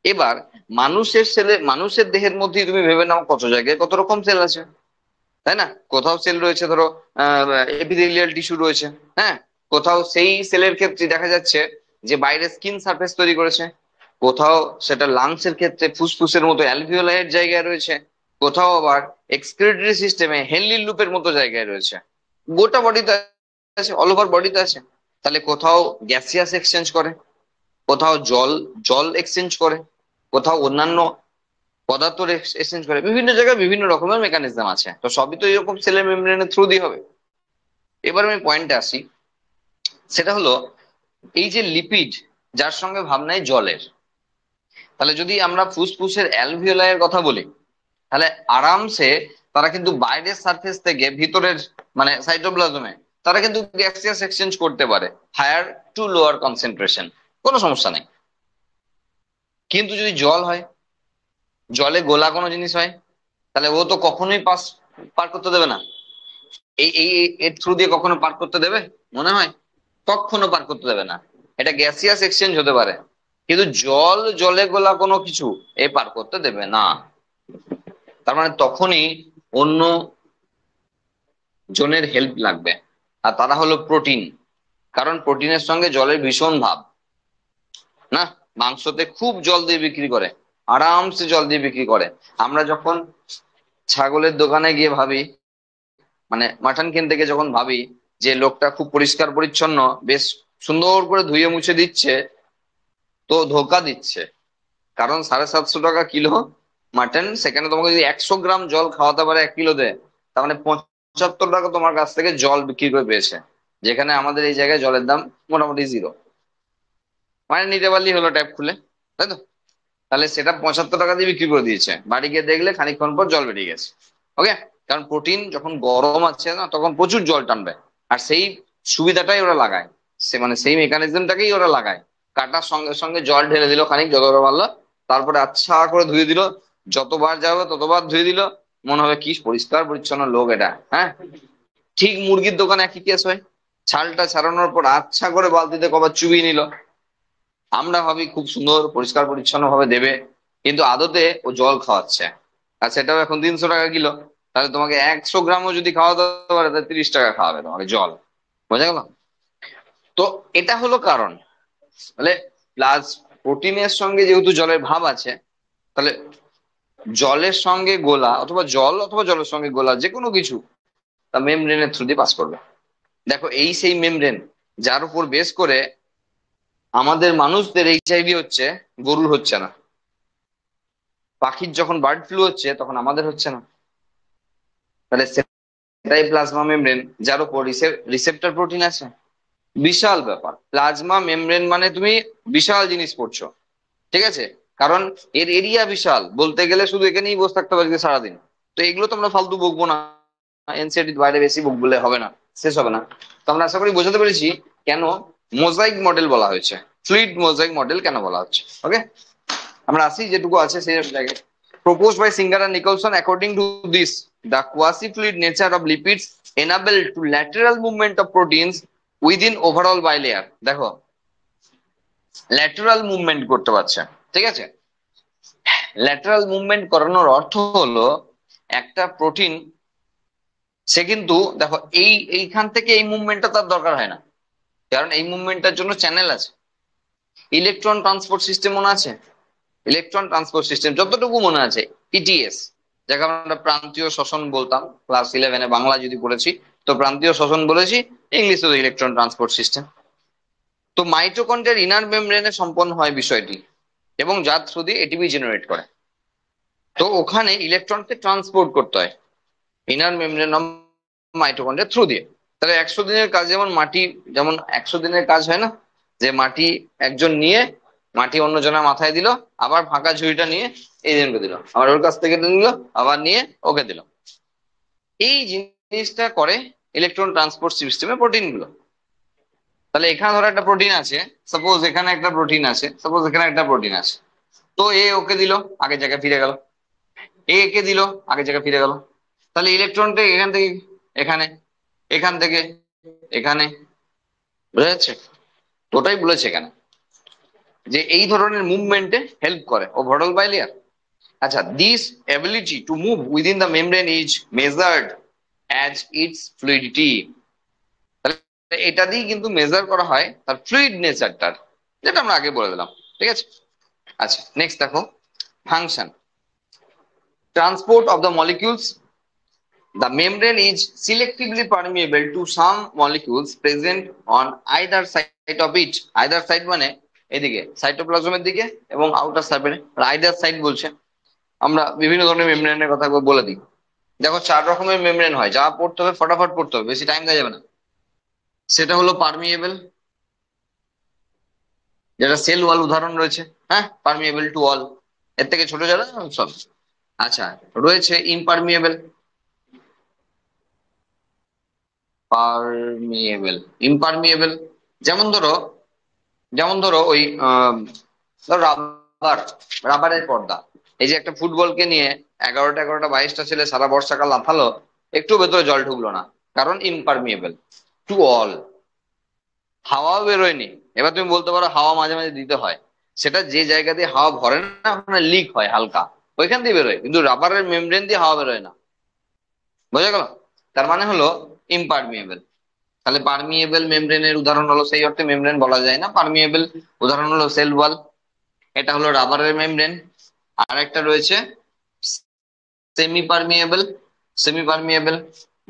এবার মানুষের দেহের মধ্যে তুমি ভেবে নাও কত জায়গায় কত রকম সেল আছে, তাই না? কোথাও সেল রয়েছে ধরো এপিথেলিয়াল টিস্যু রয়েছে, হ্যাঁ। কোথাও সেই সেলের ক্ষেত্রে দেখা যাচ্ছে যে বাইরে স্কিন সারফেস তৈরি করেছে, কোথাও সেটা লাংস এর ক্ষেত্রে ফুসফুসের মতো অ্যালভিওলাইয়ের জায়গায় রয়েছে, কোথাও আবার এক্সক্রিটরি সিস্টেমে হেনলি লুপের মতো জায়গায় রয়েছে। গোটা বডিতে আছে, অল ওভার বডিতে আছে। তাহলে কোথাও গ্যাসিয়াস এক্সচেঞ্জ করে, কোথাও জল জল এক্সচেঞ্জ করে, কোথাও অন্যান্য পদার্থ এক্সচেঞ্জ করে, বিভিন্ন জায়গায় বিভিন্ন রকমের মেকানিজম আছে। তো সবই তো এরকম সেলের মেমব্রেনের থ্রু দিয়ে হবে। এবার আমি পয়েন্টে আসি, সেটা হলো এই যে লিপিড যার সঙ্গে ভাব নাই জলের, তাহলে যদি আমরা ফুসফুসের অ্যালভিওলাইয়ের কথা বলি, তাহলে আরামসে তারা কিন্তু বাইরের সারফেস থেকে ভিতরের মানে সাইটোপ্লাজমে তারা কিন্তু গ্যাসিয়াস এক্সচেঞ্জ করতে পারে, হায়ার টু লোয়ার কনসেন্ট্রেশন, কোনো সমস্যা নেই। কিন্তু যদি জল হয়, জলে গোলা কোনো জিনিস হয়, তাহলে ও তো কখনোই পার করতে দেবে না। এই এই এর থ্রু দিয়ে কখনো পার করতে দেবে মনে হয়? কখনো পার করতে দেবে না। এটা গ্যাসিয়াস এক্সচেঞ্জ হতে পারে, কিন্তু জলে গোলা কোনো কিছু এ পার করতে দেবে না। তার মানে তখনই অন্য জনের হেল্প লাগবে, আর তারা হলো প্রোটিন। কারণ প্রোটিনের সঙ্গে জলের ভীষণ ভাব না। মাংসতে খুব জল দিয়ে বিক্রি করে, আরামসে জল দিয়ে বিক্রি করে। আমরা যখন ছাগলের দোকানে গিয়ে ভাবি, মানে মাটন কিনতে গিয়ে যখন ভাবি যে লোকটা খুব পরিষ্কার পরিচ্ছন্ন, বেশ সুন্দর করে ধুয়ে মুছে দিচ্ছে, তো ধোকা দিচ্ছে। কারণ 750 টাকা কিলো মাটন, সেখানে তোমাকে যদি 100 গ্রাম জল খাওয়াতে পারে 1 কিলোতে, তার মানে 75 টাকা তোমার কাছ থেকে জল বিক্রি করে পেয়েছে, যেখানে আমাদের এই জায়গায় জলের দাম মোটামুটি জিরো। মানে নিতে পারলেই হলো ট্যাপ খুলে, তাই তো? তাহলে সেটা 75 টাকা দিয়ে বিক্রি করে দিয়েছে, বাড়ি গিয়ে দেখলে খানিকক্ষণ পর জল বেরিয়ে গেছে। ওকে, কারণ প্রোটিন যখন গরম আছে না তখন প্রচুর জল টানবে, আর সেই সুবিধাটাই ওরা লাগায়, সে মানে সেই মেকানিজমটাকেই ওরা লাগায়। কাটার সঙ্গে সঙ্গে জল ঢেলে দিল খানিক যতটা পারলো, তারপরে আচ্ছা করে ধুয়ে দিল, যতবার যাবে ততবার ধুয়ে দিল, মনে হবে কি পরিষ্কার পরিচ্ছন্ন লোক এটা, হ্যাঁ। ঠিক মুরগির দোকানে একই কেস হয়, ছালটা ছাড়ানোর পর আচ্ছা করে বালতিতে কবার চুবিয়ে নিল। আমরা ভাবি খুব সুন্দর পরিষ্কার পরিচ্ছন্ন ভাবে দেবে, কিন্তু আদতে ও জল খাওয়াচ্ছে। আর সেটাও এখন 300 টাকা কিলো। তাহলে তোমাকে 100 গ্রামও যদি খাওয়াতে পারে তাহলে 30 টাকা খাওয়াবে তোমাকে জল। বোঝা গেল? তো এটা হলো কারণ। তাহলে প্লাস প্রোটিনের সঙ্গে যেহেতু জলের ভাব আছে, তাহলে জলের সঙ্গে গোলা অথবা জল অথবা জলের সঙ্গে গোলা যে কোনো কিছু তা মেমব্রেনের থ্রু দিয়ে পাস করবে। দেখো এই সেই মেমব্রেন যার উপর বেস করে আমাদের মানুষদের এইচআইভি হচ্ছে, গরুর হচ্ছে না। পাখির যখন বার্ড ফ্লু হচ্ছে তখন আমাদের হচ্ছে না। তাহলে সেটাই প্লাজমা মেমব্রেন যার উপর রিসেপ্টর প্রোটিন আছে। বিশাল ব্যাপার, প্লাজমা মেমব্রেন মানে তুমি বিশাল জিনিস পড়ছো, ঠিক আছে। কারণ এর এরিয়া বিশাল, বলতে গেলে শুধু এখানেই বসে থাকতে পারি সারাদিন। তো এগুলো তো আমরা ফালতু বকবো না, এনসিইআরটির বাইরে বেশি বুক বলে হবে না, শেষ হবে না। তো আমরা আশা করি বোঝাতে পেরেছি কেন মোজাইক মডেল বলা হয়েছে, ফ্লুইড মোজাইক মডেল কেন বলা হচ্ছে। ওকে, আমরা আসি যেটুকু আছে সেই জায়গায়। Proposed by Singer and Nicholson, according to this, the quasi-fluid nature of lipids enable to lateral movement of proteins within overall bilayer, দেখো ল্যাটারাল মুভমেন্ট করতে পারছে, ঠিক আছে। ল্যাটারাল মুভমেন্ট করানোর অর্থ হলো একটা প্রোটিন সে কিন্তু দেখো এইখান থেকে এই মুভমেন্টটা তার দরকার হয় না, কারণ এই মুভমেন্টটার জন্য চ্যানেল আছে। ইলেকট্রন ট্রান্সপোর্ট সিস্টেম মনে আছে? ইলেকট্রন ট্রান্সপোর্ট সিস্টেম যতটুকু মনে আছে, ইটিএস, যাকে আমরা প্রান্তীয় শ্বসন বলতাম ক্লাস 11-এ বাংলা যদি পড়েছি, তো প্রান্তীয় শ্বসন বলেছি, ইংলিশে তো ইলেকট্রন ট্রান্সপোর্ট সিস্টেম। তো মাইটোকন্ড্রিয়ার ইনার মেমব্রেনে সম্পন্ন হয় বিষয়টি, এবং যার থ্রু দিয়ে এটিপি জেনারেট করে। তো ওখানে ইলেকট্রনকে ট্রান্সপোর্ট করতে হয় ইনার মেমব্রেন অফ মাইটোকন্ড্রিয়ার থ্রু দিয়ে। তাহলে 100 দিনের কাজ যেমন 100 দিনের কাজ হয় না, যে মাটি একজন নিয়ে মাটি অন্যজনের মাথায় দিল, আবার ফাঁকা ঝুড়িটা নিয়ে এই জনকে দিল, আবার ওর কাছ থেকে নিল, আবার নিয়ে ওকে দিল। এই জিনিসটা করে ইলেকট্রন ট্রান্সপোর্ট সিস্টেমে প্রোটিন গুলো। তাহলে এখানে ধরো একটা প্রোটিন আছে, সাপোজ এখানে একটা প্রোটিন আছে, সাপোজ এখানে একটা প্রোটিন আছে, তো এ ওকে দিল, আগের জায়গায় ফিরে গেল, এ একে দিল, আগের জায়গায় ফিরে গেল। তাহলে ইলেকট্রনটা এখান থেকে এখানে, এখান থেকে এখানে, বুঝা যাচ্ছে? তো ওটাই বলেছে এখানে যে এই ধরনের মুভমেন্টে হেল্প করে ওভারঅল বাইলিয়ার। আচ্ছা, this ability to move within the membrane is measured as it's fluidity. এটা দিয়ে কিন্তু মেজার করা হয় তার ফ্লুইড নেচারটার, যেটা আমরা আগে বলে দিলাম, ঠিক আছে। আচ্ছা, নেক্সট দেখো function, transport of the molecules. The membrane is selectively permeable to some molecules present on either side of it. Either side মানে এদিকে সাইটোপ্লাজমের দিকে এবং আউটার সাইডে, আইদার সাইড বলছে। আমরা বিভিন্ন ধরনের মেমব্রেনের কথা বলে দিই। দেখো 4 রকমের মেমব্রেন হয়, যা পড়তে হবে ফটাফট পড়তে হবে, বেশি টাইম দেওয়া যাবে না। সেটা হলো পারমিয়েবল, যেটা সেল ওয়াল উদাহরণ রয়েছে, হ্যাঁ, পারমিয়েবল টু অল, এর থেকে ছোট যারা সব। আচ্ছা, রয়েছে ইমপারমিয়েবল, পারমিয়েবল, ইমপারমিয়েবল। যেমন ধরো ওই রাবার, রাবারের পর্দা। এই যে একটা ফুটবলকে নিয়ে 11টা 22টা ছেলে সারা বর্ষাকাল লাফালো, একটু ভেতরে জল ঢুকলো না, কারণ ইমপারমিয়েবল টু অল। হাওয়াও বেরোয়নি। এবার তুমি বলতে পারো হাওয়া মাঝে মাঝে দিতে হয়, সেটা যে জায়গা দিয়ে হাওয়া ভরে না, ওখানে লিক হয় হালকা, ওইখান দিয়ে বেরোয়, কিন্তু রাবারের মেমব্রেন দিয়ে হাওয়া বেরোয় না। বোঝা গেল? তার মানে হলো ইমপারমিয়েবল। তাহলে পারমিয়েবল মেমব্রেনের উদাহরণ হলো, সেই অর্থে মেমব্রেন বলা যায় না, পারমিয়েবল উদাহরণ হলো সেল ওয়াল, এটা হলো রাবারের মেমব্রেন। আর একটা রয়েছে সেমি পারমিয়েবল, সেমি পারমিয়েবল,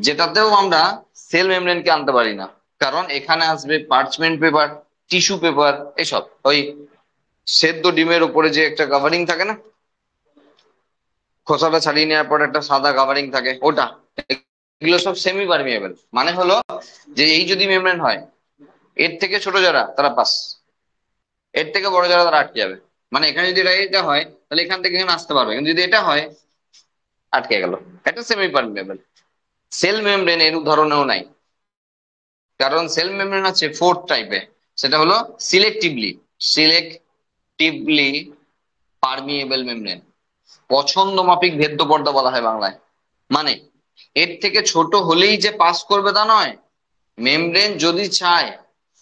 যেটাতেও আমরা সেল মেমব্রেনকে আনতে পারি না, কারণ এখানে আসবে পার্চমেন্ট পেপার, টিস্যু পেপার, এসব ওই সেদ্ধ ডিমের উপরে যে একটা কাভারিং থাকে না, খোসাটা ছাড়িয়ে নেওয়ার পর একটা সাদা কাভারিং থাকে, ওটা, এগুলো সব সেমি পারমিয়েবল। মানে হলো যে এই যদি মেমব্রেন হয়, এর থেকে ছোট যারা তারা পাস, এর থেকে বড় যারা তারা আটকে যাবে। মানে এখানে যদি এটা হয়, তাহলে এখান থেকে এখানে আসতে পারবে, কিন্তু যদি এটা হয় আটকে গেল। এটা সেমি পারমিয়েবল। সেল মেমব্রেন এর উদাহরণেও নাই, কারণ সেল মেমব্রেন আছে 4th টাইপে, সেটা হলো সিলেক্টিভলি পারমিয়েবল মেমব্রেন, পছন্দ মাফিক ভেদ্য পর্দা বলা হয় বাংলায়। মানে এর থেকে ছোট হলেই যে পাস করবে তা নয়, মেমব্রেন যদি চায়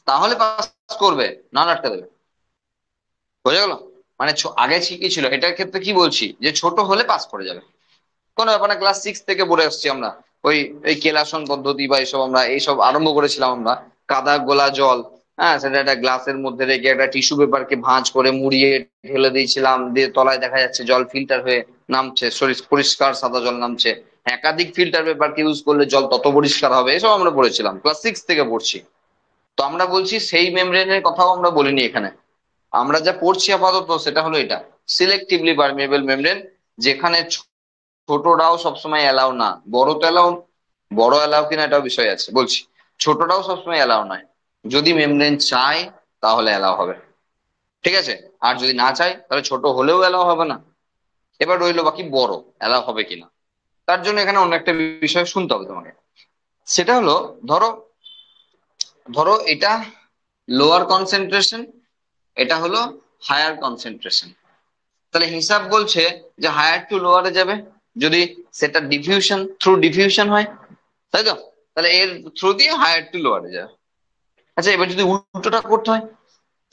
তাহলে পাস করবে, না আটকে দেবে। বোঝা গেল? মানে আগে কি ছিল, এটার ক্ষেত্রে কি বলছি, যে ছোট হলে পাস করে যাবে, কোনো ব্যাপার না। ক্লাস 6 থেকে পড়ে আসছি আমরা ওই ওই কেলাসন পদ্ধতি বা এইসব, আমরা এইসব আরম্ভ করেছিলাম আমরা। কাদা গোলা জল, হ্যাঁ, সেটা একটা গ্লাসের মধ্যে রেখে একটা টিস্যু পেপারকে ভাঁজ করে মুড়িয়ে ঢেলে দিয়েছিলাম, দিয়ে তলায় দেখা যাচ্ছে জল ফিল্টার হয়ে নামছে, পরিষ্কার সাদা জল নামছে। একাধিক ফিল্টার পেপারকে ইউজ করলে জল তত পরিষ্কার হবে, এসব আমরা পড়েছিলাম, ক্লাস 6 থেকে পড়ছি। তো আমরা বলছি সেই মেমব্রেনের কথাও আমরা বলিনি এখানে। আমরা যা পড়ছি আপাতত সেটা হলো এটা, সিলেক্টিভলি পারমিয়েবল মেমব্রেন, যেখানে ছোটরাও সবসময় এলাও না, বড় তো এলাও, বড় এলাও কিনা এটাও বিষয় আছে বলছি, ছোটরাও সবসময় এলাও নয়। যদি মেমব্রেন চায় তাহলে এলাও হবে, ঠিক আছে। আর যদি না চায় তাহলে ছোট হলেও এলাও হবে না। এবার রইলো বাকি বড় এলাও হবে কিনা। তার জন্য এখানে অন্য একটা বিষয় শুনতে হবে তোমাকে। সেটা হলো, ধরো ধরো এটা লোয়ার কনসেন্ট্রেশন, এটা হলো হায়ার কনসেন্ট্রেশন। তাহলে হিসাব বলছে যে হায়ার টু লোয়ারে যাবে যদি সেটা ডিফিউশন, থ্রু ডিফিউশন হয়, তাই তো? তাহলে এর থ্রু দিয়ে হায়ার টু লোয়ারে যাবে। আচ্ছা, এবার যদি উল্টোটা করতে হয়,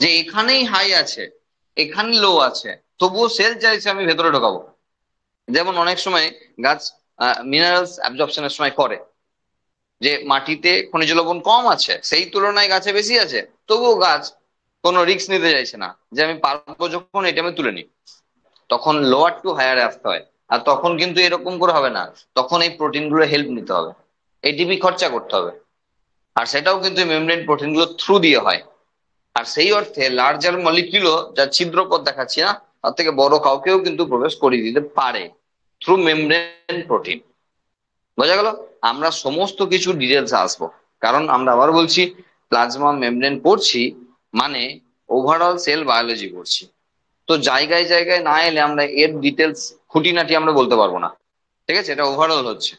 যে এখানেই হাই আছে এখানে লো আছে, তবুও সেল চাইছে আমি ভেতরে ঢোকাবো। যেমন অনেক সময় গাছ মিনারেলস অ্যাবজর্পশনের সময় করে, যে মাটিতে খনিজ লবণ কম আছে সেই তুলনায় গাছে বেশি আছে, তবুও গাছ কোনো রিস্ক নিতে চাইছে না, যে আমি পারবো যখন এটা আমি তুলে নিই। তখন লোয়ার টু হায়ারে আসতে হয়। আর তখন কিন্তু এরকম করে হবে না, তখন এই প্রোটিন গুলো হেল্প নিতে হবে, এটিপি খরচা করতে হবে। আর সেটাও কিন্তু মেমব্রেন প্রোটিন গুলো থ্রু দিয়ে হয়। আর সেই অর্থে লার্জার মলিকিউলও, যা ছিদ্রপথ দেখাচ্ছি না, তার থেকে বড় কাউকেও কিন্তু প্রবেশ করিয়ে দিতে পারে থ্রু মেমব্রেন প্রোটিন। বোঝা গেল? আমরা সমস্ত কিছু ডিটেলস আসবো, কারণ আমরা আবার বলছি প্লাজমা মেমব্রেন পড়ছি মানে ওভারঅল সেল বায়োলজি পড়ছি। তো জায়গায় জায়গায় না এলে আমরা এর ডিটেলস খুঁটিনাটি আমরা বলতে পারবো না। ঠিক আছে, এটা ওভারঅল হচ্ছে।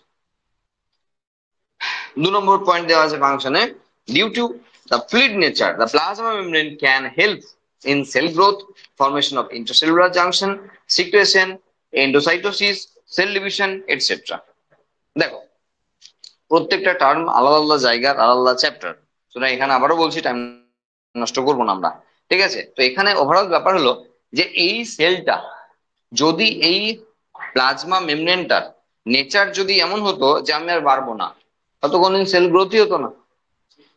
2 নম্বর পয়েন্ট দেওয়া আছে ফাংশনে, due to the fluid nature the plasma membrane can help in cell growth, formation of intercellular junction, secretion, endocytosis, cell division etcetera. দেখো, প্রত্যেকটা টার্ম আলাদা আলাদা জায়গার আলাদা আলাদা চ্যাপ্টার, সুতরাং এখানে আবারও বলছি টাইম নষ্ট করবো না আমরা। ঠিক আছে, তো এখানে ওভারঅল ব্যাপার হলো যে এই সেলটা যদি এই প্লাজমা মেমব্রেনটার নেচার যদি এমন হতো যে আমি আর বাড়বো না, তত কোনদিন সেল গ্রোথই হতো না।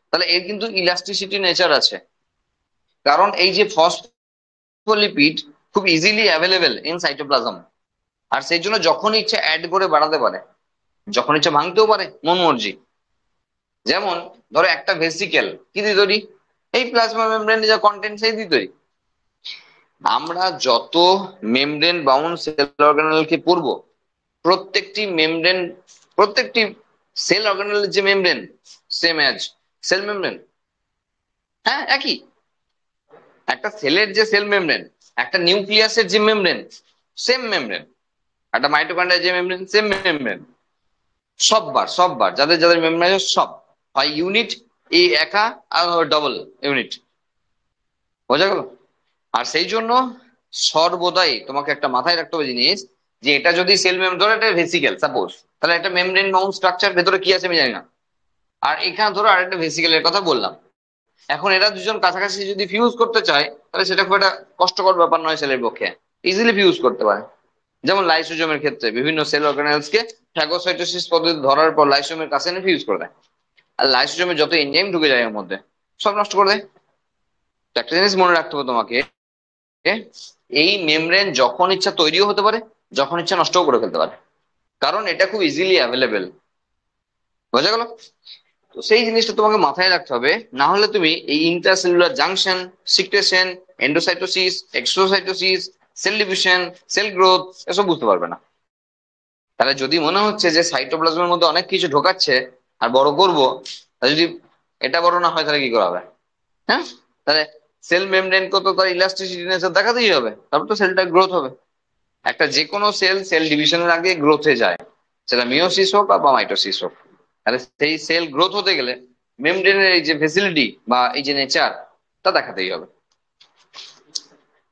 তাহলে এর কিন্তু ইলাস্টিসিটি নেচার আছে, কারণ এই যে ফসফোলিপিড খুব ইজিলি অ্যাভেলেবেল ইন সাইটোপ্লাজম, আর সেই জন্য যখন ইচ্ছা অ্যাড করে বাড়াতে পারে, যখন ইচ্ছা ভাঙতেও পারে মন মর্জি। যেমন ধরো একটা ভেসিকেল কি দিয়ে তৈরি? এই প্লাজমা মেমব্রেনে যা কন্টেন্ট সেই দিয়ে তৈরি। আমরা যত মেমব্রেন বাউন্ড সেল অর্গানেলকে পড়বো, প্রত্যেকটি মেমব্রেন, প্রত্যেকটি সেল অর্গানেলের যে membrane same as cell membrane, হ্যাঁ একই। একটা সেলের যে সেল মেমব্রেন, একটা নিউক্লিয়াসের যে মেমব্রেন সেম মেমব্রেন, একটা মাইটোকন্ড্রিয়ার যে মেমব্রেন সেম মেমব্রেন। সববার যাদের যাদের মেমব্রেন সব হয় ইউনিট, এই একা আর ডবল ইউনিট। বোঝা গেল? আর সেই জন্য সর্বদাই তোমাকে একটা মাথায় রাখতে হবে জিনিস, যে এটা যদি সেল মেমব্রেন, ধরো এটা ভেসিকেল সাপোজ, তাহলে একটা মেমব্রেন বাউন্ড স্ট্রাকচার, ভেতরে কি আছে আমি জানি না। আর এখানে ধরো আরেকটা ভেসিকেলের কথা বললাম, এখন এরা দুজন কাছাকাছি যদি ফিউজ করতে চায়, তাহলে সেটা খুব একটা কষ্টকর ব্যাপার নয় সেলের পক্ষে, ইজিলি ফিউজ করতে পারে। যেমন লাইসোজোমের ক্ষেত্রে বিভিন্ন সেল অর্গানেলস কে ফ্যাগোসাইটোসিস পদ্ধতি ধরার পর লাইসোজোমের কাছে এনে ফিউজ করে দেয়, আর লাইসোজোমে যত এনজাইম ঢুকে যায় এর মধ্যে সব নষ্ট করে দেয়। তো একটা জিনিস মনে রাখতে হবে তোমাকে, এই মেমব্রেন যখন ইচ্ছা তৈরিও হতে পারে, যখন ইচ্ছা নষ্টও করে ফেলতে পারে, কারণ এটা খুব ইজিলি অ্যাভেলেবেল। বোঝা গেল? তো সেই জিনিসটা তোমাকে মাথায় রাখতে হবে, না হলে তুমি এই intercellular junction, secretion, endocytosis, exocytosis, cell division, cell growth এসব বুঝতে পারবে না। তাহলে যদি মনে হচ্ছে যে সাইটোপ্লাজমের মধ্যে অনেক কিছু ঢোকাচ্ছে আর বড় করব, তাহলে যদি এটা বড় না হয় তাহলে কি করা হবে? হ্যাঁ, তাহলে সেল মেমব্রেনকে তো তার ইলাস্টিসিটি নেচার দেখাতেই হবে, তারপর তো সেলটা গ্রোথ হবে। একটা যে কোনো সেল সেল ডিভিশনের আগে গ্রোথে যায়, সেটা মিওসিস হোক বা মাইটোসিস হোক। তাহলে সেই সেল গ্রোথ হতে গেলে মেমব্রেনের এই যে ফেসিলিটি বা এই যে নেচার, তা দেখাতেই হবে।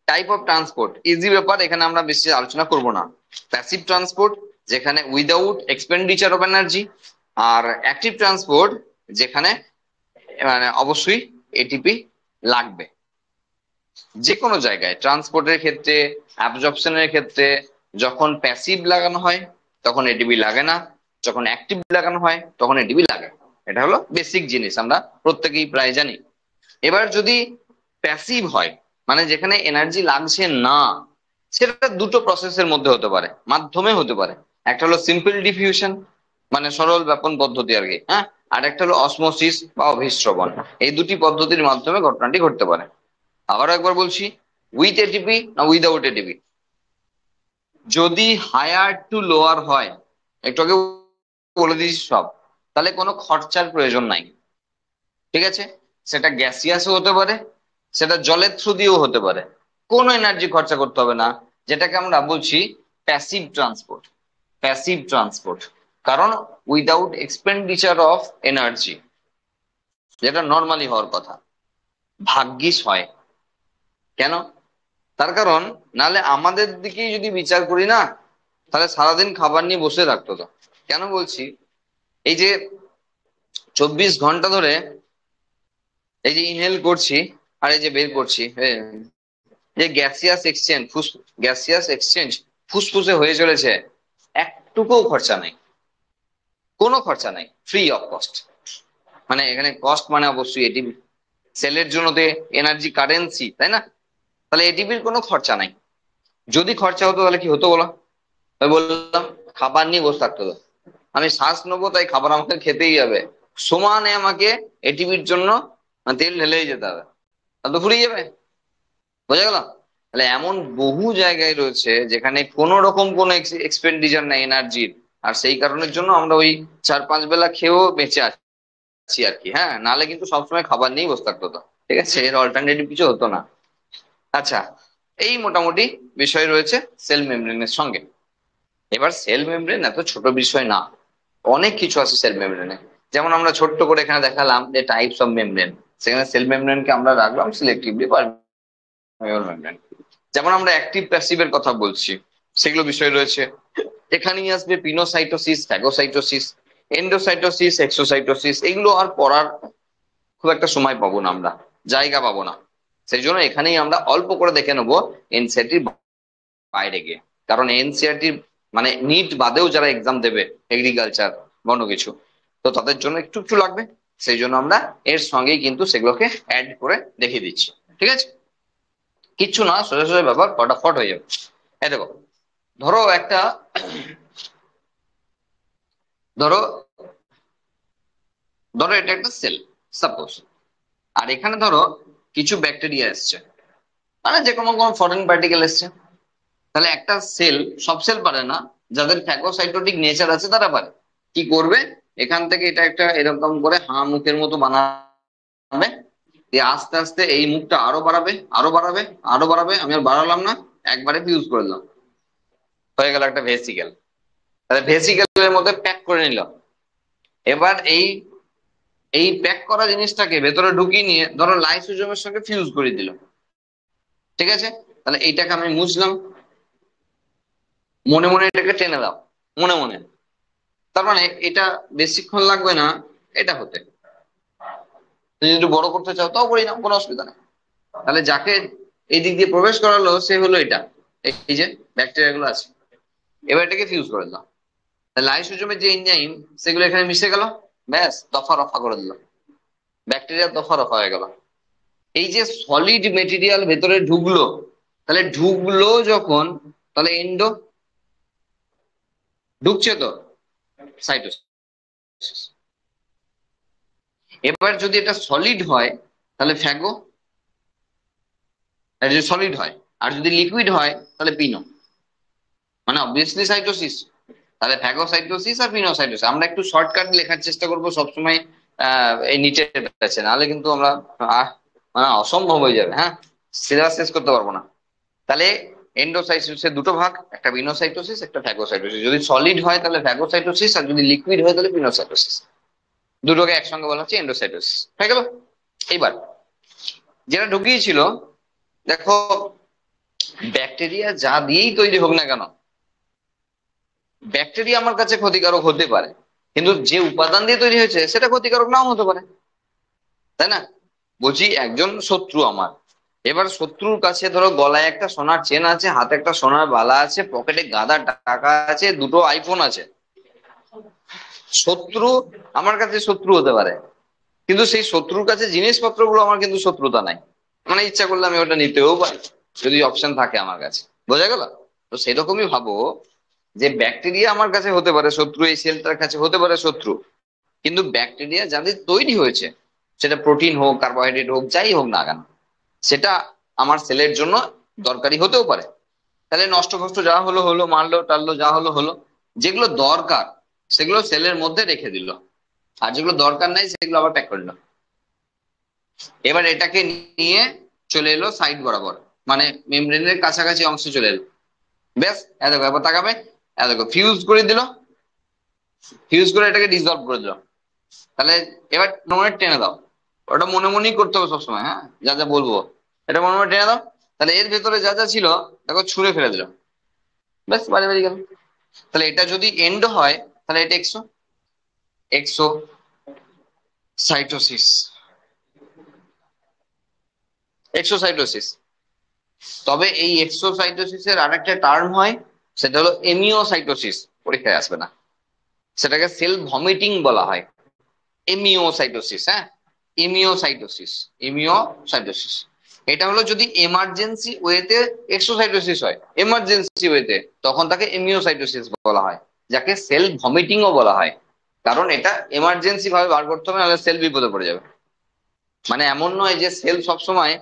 টাইপ অফ ট্রান্সপোর্ট ইজি ব্যাপার, এখানে আমরা বেশি আলোচনা করব না। প্যাসিভ ট্রান্সপোর্ট, যেখানে উইদাউট এক্সপেন্ডিচার অফ এনার্জি, আর অ্যাক্টিভ ট্রান্সপোর্ট, যেখানে মানে অবশ্যই এটিপি লাগবে। যে কোনো জায়গায় ট্রান্সপোর্টের ক্ষেত্রে, অ্যাবজর্পশনের ক্ষেত্রে, যখন প্যাসিভ লাগানো হয় তখন এটিপি লাগে না, যখন অ্যাক্টিভ লাগানো হয় তখন এটিপি লাগে। এটা হলো বেসিক জিনিস, আমরা প্রত্যেকেই প্রায় জানি। এবার যদি প্যাসিভ হয়, মানে যেখানে এনার্জি লাগছে না, সেটা দুটো প্রসেসের মধ্যে হতে পারে, মাধ্যমে হতে পারে। একটা হলো সিম্পল ডিফিউশন, মানে সরল ব্যাপন পদ্ধতি আর কি, হ্যাঁ। আর একটা হলো অসমোসিস বা অভিস্রবণ। এই দুটি পদ্ধতির মাধ্যমে ঘটনাটি ঘটতে পারে। আবারও একবার বলছি, উইথ এটিপি না উইদাউট এটিপি। যদি হায়ার টু লোয়ার হয়, একটু আগে বলে দিয়েছি সব, তাহলে কোনো খরচার প্রয়োজন নাই। ঠিক আছে, সেটা গ্যাসিয়াসও হতে পারে, সেটা জলের থ্রু দিয়েও হতে পারে, কোনো এনার্জি খরচা করতে হবে না, যেটাকে আমরা বলছি প্যাসিভ ট্রান্সপোর্ট। প্যাসিভ ট্রান্সপোর্ট, কারণ উইদাউট এক্সপেন্ডিচার অফ এনার্জি, যেটা নর্মালি হওয়ার কথা। ভাগ্যিস হয়, কেন? তার কারণ নাহলে আমাদের দিকেই যদি বিচার করি না, তাহলে সারাদিন খাবার নিয়ে বসে থাকতো। তো কেন বলছি, এই যে 24 ঘন্টা ধরে এই যে ইনহেল করছি আর এই যে বের করছি, যে গ্যাসিয়াস এক্সচেঞ্জ ফুসফুসে হয়ে চলেছে, একটুকুও খরচা নাই, কোনো খরচা নাই, ফ্রি অফ কস্ট। মানে এখানে কস্ট মানে অবশ্যই এটিপি, সেলের জন্য তো এনার্জি কারেন্সি, তাই না? তাহলে এটিপির কোনো খরচা নাই। যদি খরচা হতো তাহলে কি হতো বলো? আমি বললাম খাবার নিয়ে বসে থাকতে হতো, আমি শ্বাস নেবো তাই খাবার আমাকে খেতেই হবে, সমানে আমাকে এটিপির জন্য তেল ঢেলেই যেতে হবে, তাহলে তো ফুরিয়ে যাবে। বোঝা গেল? তাহলে এমন বহু জায়গায় রয়েছে যেখানে কোনো রকম কোনো এক্সপেন্ডিচার নেই এনার্জির, আর সেই কারণের জন্য আমরা ওই 4-5 বেলা খেয়েও বেঁচে আছি আর কি। হ্যাঁ, নাহলে কিন্তু সবসময় খাবার নিয়েই বসে থাকতে হতো। ঠিক আছে, এর অল্টারনেটিভ কিছু হতো না। আচ্ছা, এই মোটামুটি বিষয় রয়েছে সেল মেমব্রেনের সঙ্গে। এবার সেল মেমব্রেন এত ছোট বিষয় না, অনেক কিছু আছে সেল মেমব্রেনে। যেমন আমরা ছোট্ট করে এখানে দেখালাম যে টাইপস অফ মেমব্রেন, সেখানে সেল মেমব্রেনকে আমরা রাখলাম সিলেক্টিভলি মেমব্রেন। যেমন আমরা অ্যাক্টিভ প্যাসিভের কথা বলছি, সেগুলো বিষয় রয়েছে। এখানেই আসবে পিনোসাইটোসিস, ফ্যাগোসাইটোসিস, এন্ডোসাইটোসিস, এক্সোসাইটোসিস। এগুলো আর পড়ার খুব একটা সময় পাবো না, আমরা জায়গা পাবো না। সেই জন্য এখানেই আমরা অল্প করে দেখে নেবো এনসিইআরটির বাইরে গিয়ে। কারণ এনসিইআরটির মানে নিট বাদেও যারা এক্সাম দেবে, এগ্রিকালচার বন্য কিছু, তো তাদের জন্য একটু একটু লাগবে। সেই জন্য আমরা এর সঙ্গেই কিন্তু সেগুলোকে অ্যাড করে দেখিয়ে দিচ্ছি। ঠিক আছে, কিচ্ছু না, সোজা সোজা ব্যাপার, ফটাফট হয়ে যাবে। এই দেখো, ধরো একটা, ধরো ধরো এটা একটা সেল সাপোজ, আর এখানে ধরো কিছু ব্যাকটেরিয়া এসছে, মানে যে কোনো কোনো ফরেন পার্টিকেল এসছে। তাহলে একটা সেল, সব সেল পারে না, যাদের ফ্যাগোসাইটোটিক নেচার আছে তারা পারে। কি করবে, এখান থেকে এটা একটা এরকম করে হাঁ মুখের মতো বানাবে, দিয়ে আস্তে আস্তে এই মুখটা আরো বাড়াবে, আরো বাড়াবে, আরো বাড়াবে, আমি আর বাড়ালাম না, একবারে ফিউজ করে দিলাম, হয়ে গেল একটা ভেসিকেল। তাহলে ভেসিকেলের মধ্যে প্যাক করে নিল। এবার এই এই প্যাক করা জিনিসটাকে ভেতরে ঢুকিয়ে নিয়ে ধরো লাইসোজোমের সঙ্গে ফিউজ করে দিল। ঠিক আছে, তাহলে এইটাকে আমি মুছলাম, মনে মনে এটাকে টেনে দাও, মনে মনে। তার মানে এটা বেশিক্ষণ লাগবে না এটা হতে। তুমি যদি বড় করতে চাও তাও করি না, কোনো অসুবিধা নেই। তাহলে যাকে এই দিক দিয়ে প্রবেশ করালো সে হলো এটা, এই যে ব্যাকটেরিয়া গুলো আছে। এবার এটাকে ফিউজ করে দিলাম, লাইসোজোমের যে এনজাইম সেগুলো এখানে মিশে গেল, ব্যাস দফা রফা করে দিল, ব্যাকটেরিয়া দফা রফা হয়ে গেল। এই যে সলিড মেটেরিয়াল ভেতরে ঢুকলো, তাহলে ঢুকলো যখন, তাহলে এন্ডো ঢুকছে তো সাইটোসিস। এবার যদি এটা সলিড হয় তাহলে ফ্যাগো, এটা যদি সলিড হয়, আর যদি লিকুইড হয় তাহলে পিনো, মানে অবভিয়াসলি সাইটোসিস। তাহলে ফ্যাগোসাইটোসিস আর পিনোসাইটোসিস, আমরা একটু শর্টকাট লেখার চেষ্টা করবো সবসময় এই নিচের কাছে, নাহলে কিন্তু আমরা মানে অসম্ভব হয়ে যাবে। হ্যাঁ, সিলেবাস শেষ করতে পারবো না। তাহলে এন্ডোসাইটোসিসের দুটো ভাগ, একটা পিনোসাইটোসিস, একটা ফ্যাগোসাইটোসিস। যদি সলিড হয় তাহলে ফ্যাগোসাইটোসিস, আর যদি লিকুইড হয় তাহলে পিনোসাইটোসিস। দুটোকে একসঙ্গে বলা হচ্ছে এন্ডোসাইটোসিস। হয়ে গেল। এইবার যেটা ঢুকিয়েছিল, দেখো ব্যাকটেরিয়া যা দিয়েই তৈরি হোক না কেন, ব্যাকটেরিয়া আমার কাছে ক্ষতিকারক হতে পারে, কিন্তু যে উপাদান দিয়ে তৈরি হয়েছে সেটা ক্ষতিকারক নাও হতে পারে, তাই না? বলছি একজন শত্রু আমার, এবার শত্রুর কাছে ধরো গলায় একটা সোনার চেন আছে, হাতে একটা সোনার বালা আছে, পকেটে গাদা টাকা আছে, দুটো আইফোন আছে। শত্রু আমার কাছে শত্রু হতে পারে, কিন্তু সেই শত্রুর কাছে জিনিসপত্রগুলো আমার কিন্তু শত্রুতা নাই, মানে ইচ্ছা করলে আমি ওটা নিতেও পারি যদি অপশন থাকে আমার কাছে। বোঝা গেল? তো সেরকমই ভাবো যে ব্যাকটেরিয়া আমার কাছে হতে পারে শত্রু, এই সেলটার কাছে হতে পারে শত্রু, কিন্তু ব্যাকটেরিয়া যাদের তৈরি হয়েছে, সেটা প্রোটিন হোক, কার্বোহাইড্রেট হোক, যাই হোক না কেন, সেটা আমার সেলের জন্য দরকারি হতেও পারে। তাহলে নষ্ট ফষ্ট যা হলো হলো, মারলো টারলো যা হলো হলো, যেগুলো দরকার সেগুলো সেলের মধ্যে রেখে দিল, আর যেগুলো দরকার নাই সেগুলো আবার প্যাক করলো। এবার এটাকে নিয়ে চলে এলো সাইড বরাবর, মানে মেমব্রেনের কাছাকাছি অংশে চলে এলো। ব্যাস, এত ব্যাপার তাকাবে, এত ফিউজ করে দিল, ফিউজ করে এটাকে ডিসলভ করে দিল। তাহলে এবার মনে টেনে দাও, ওটা মনে মনেই করতে হবে সবসময়, হ্যাঁ যা যা বলবো এটা মনে মনে টেনে দাও। তাহলে এর ভেতরে যা যা ছিল দেখো ছুঁড়ে ফেলে দিল, ব্যাস বাড়ি বাড়ি গেল। তাহলে এটা যদি এন্ড হয় তাহলে এটা এক্সো সাইটোসিস। এক্সোসাইটোসিস। তবে এই এক্সোসাইটোসিসের আরেকটা টার্ম হয়, সেটা হলো এমিওসাইটোসিস। পরীক্ষায় আসবে না, সেটাকে সেল ভমিটিং বলা হয়। এমিওসাইটোসিস, হ্যাঁ, ইমিওসাইটোসিস, ইমিওসাইটোসিস। এটা হলো যদি এমার্জেন্সি ওয়েতে এক্সোসাইটোসিস হয়, এমার্জেন্সি ওয়েতে, তখন তাকে এমিওসাইটোসিস বলা হয়, যাকে সেল ভমিটিংও বলা হয়। কারণ এটা এমার্জেন্সি ভাবে বার করতে হবে, নাহলে সেল বিপদে পড়ে যাবে। মানে এমন নয় যে সেল সবসময়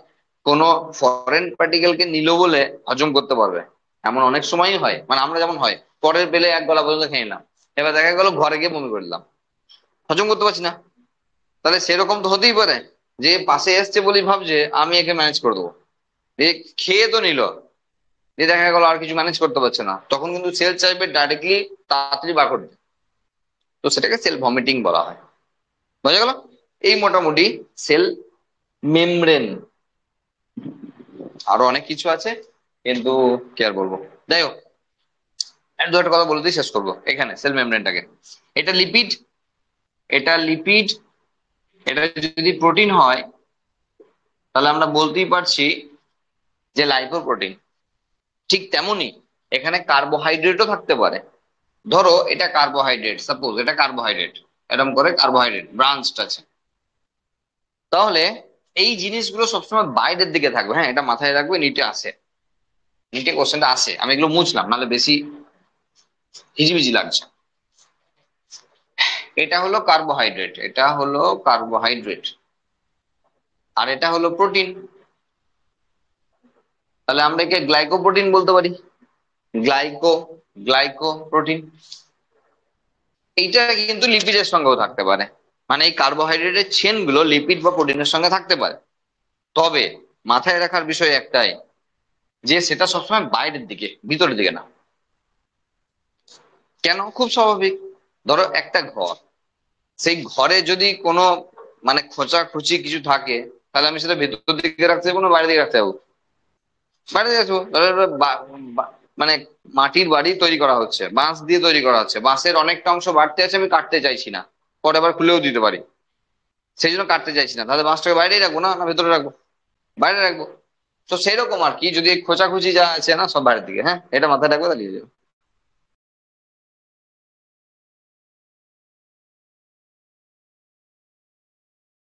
কোনো ফরেন পার্টিকেলকে নিল বলে হজম করতে পারবে। এমন অনেক সময়ই হয়, মানে আমরা যেমন হয় পরের বেলে এক গলা পর্যন্ত খেয়ে নিলাম, এবার দেখা গেল ঘরে গিয়ে বমি করলাম, হজম করতে পারছি না। তাহলে সেরকম তো হতেই পারে যে পাশে এসছে বলেই ভাবছে আমি একে ম্যানেজ করে দেবো, এ খেয়ে তো নিল, দিয়ে দেখা গেল আর কিছু ম্যানেজ করতে পারছে না, তখন কিন্তু সেল চাইবে ডাইরেক্টলি তাড়াতাড়ি বার করতে। তো সেটাকে সেল ভমিটিং বলা হয়। বোঝা গেল? এই মোটামুটি সেল মেমব্রেন। আরো অনেক কিছু আছে, কিন্তু কি আর বলবো, যাই হোক, আর দু একটা কথা বলে দিয়ে শেষ করবো এখানে সেল মেমব্রেনটাকে। এটা লিপিড, এটা লিপিড, এটা যদি প্রোটিন হয় তাহলে আমরা বলতেই পারছি যে লাইপোপ্রোটিন। ঠিক তেমনি এখানে কার্বোহাইড্রেটও থাকতে পারে। ধরো এটা কার্বোহাইড্রেট, সাপোজ এটা কার্বোহাইড্রেট, এরকম করে কার্বোহাইড্রেট ব্রাঞ্চড আছে, তাহলে এই জিনিসগুলো সবসময় বাইরের দিকে থাকবে। হ্যাঁ, এটা মাথায় রাখবে, নিটে আসে, নিটে কোশ্চেনটা আসে, আমি এগুলো মুছলাম নাহলে বেশি হিজিবিজি লাগছে। এটা হলো কার্বোহাইড্রেট, এটা হলো কার্বোহাইড্রেট, আর এটা হলো প্রোটিন। তাহলে আমরা একে গ্লাইকোপ্রোটিন বলতে পারি, গ্লাইকো, গ্লাইকো প্রোটিন। এইটা কিন্তু লিপিডের সঙ্গেও থাকতে পারে, মানে এই কার্বোহাইড্রেটের চেন গুলো লিপিড বা প্রোটিনের সঙ্গে থাকতে পারে। তবে মাথায় রাখার বিষয় একটাই, যে সেটা সবসময় বাইরের দিকে, ভিতরের দিকে না। কেন? খুব স্বাভাবিক। ধরো একটা ঘর, সেই ঘরে যদি কোনো মানে খোঁচা খুচি কিছু থাকে, তাহলে আমি সেটা ভেতর দিকে রাখতে যাবো না বাইরে দিকে রাখতে যাবো? বাইরে দিকে রাখবো। তাহলে মানে মাটির বাড়ি তৈরি করা হচ্ছে, বাঁশ দিয়ে তৈরি করা হচ্ছে, বাঁশের অনেকটা অংশ বাড়তে আছে, আমি কাটতে চাইছি না, পরে আবার খুলেও দিতে পারি, সেই জন্য কাটতে চাইছি না, তাহলে বাঁশটাকে বাইরেই রাখবো না, না ভেতরে রাখবো? বাইরে রাখবো। তো সেই রকম আর কি, যদি খোঁচাখুচি যা আছে না সব বাইরের দিকে, হ্যাঁ, এটা মাথায় রাখবো, তাহলে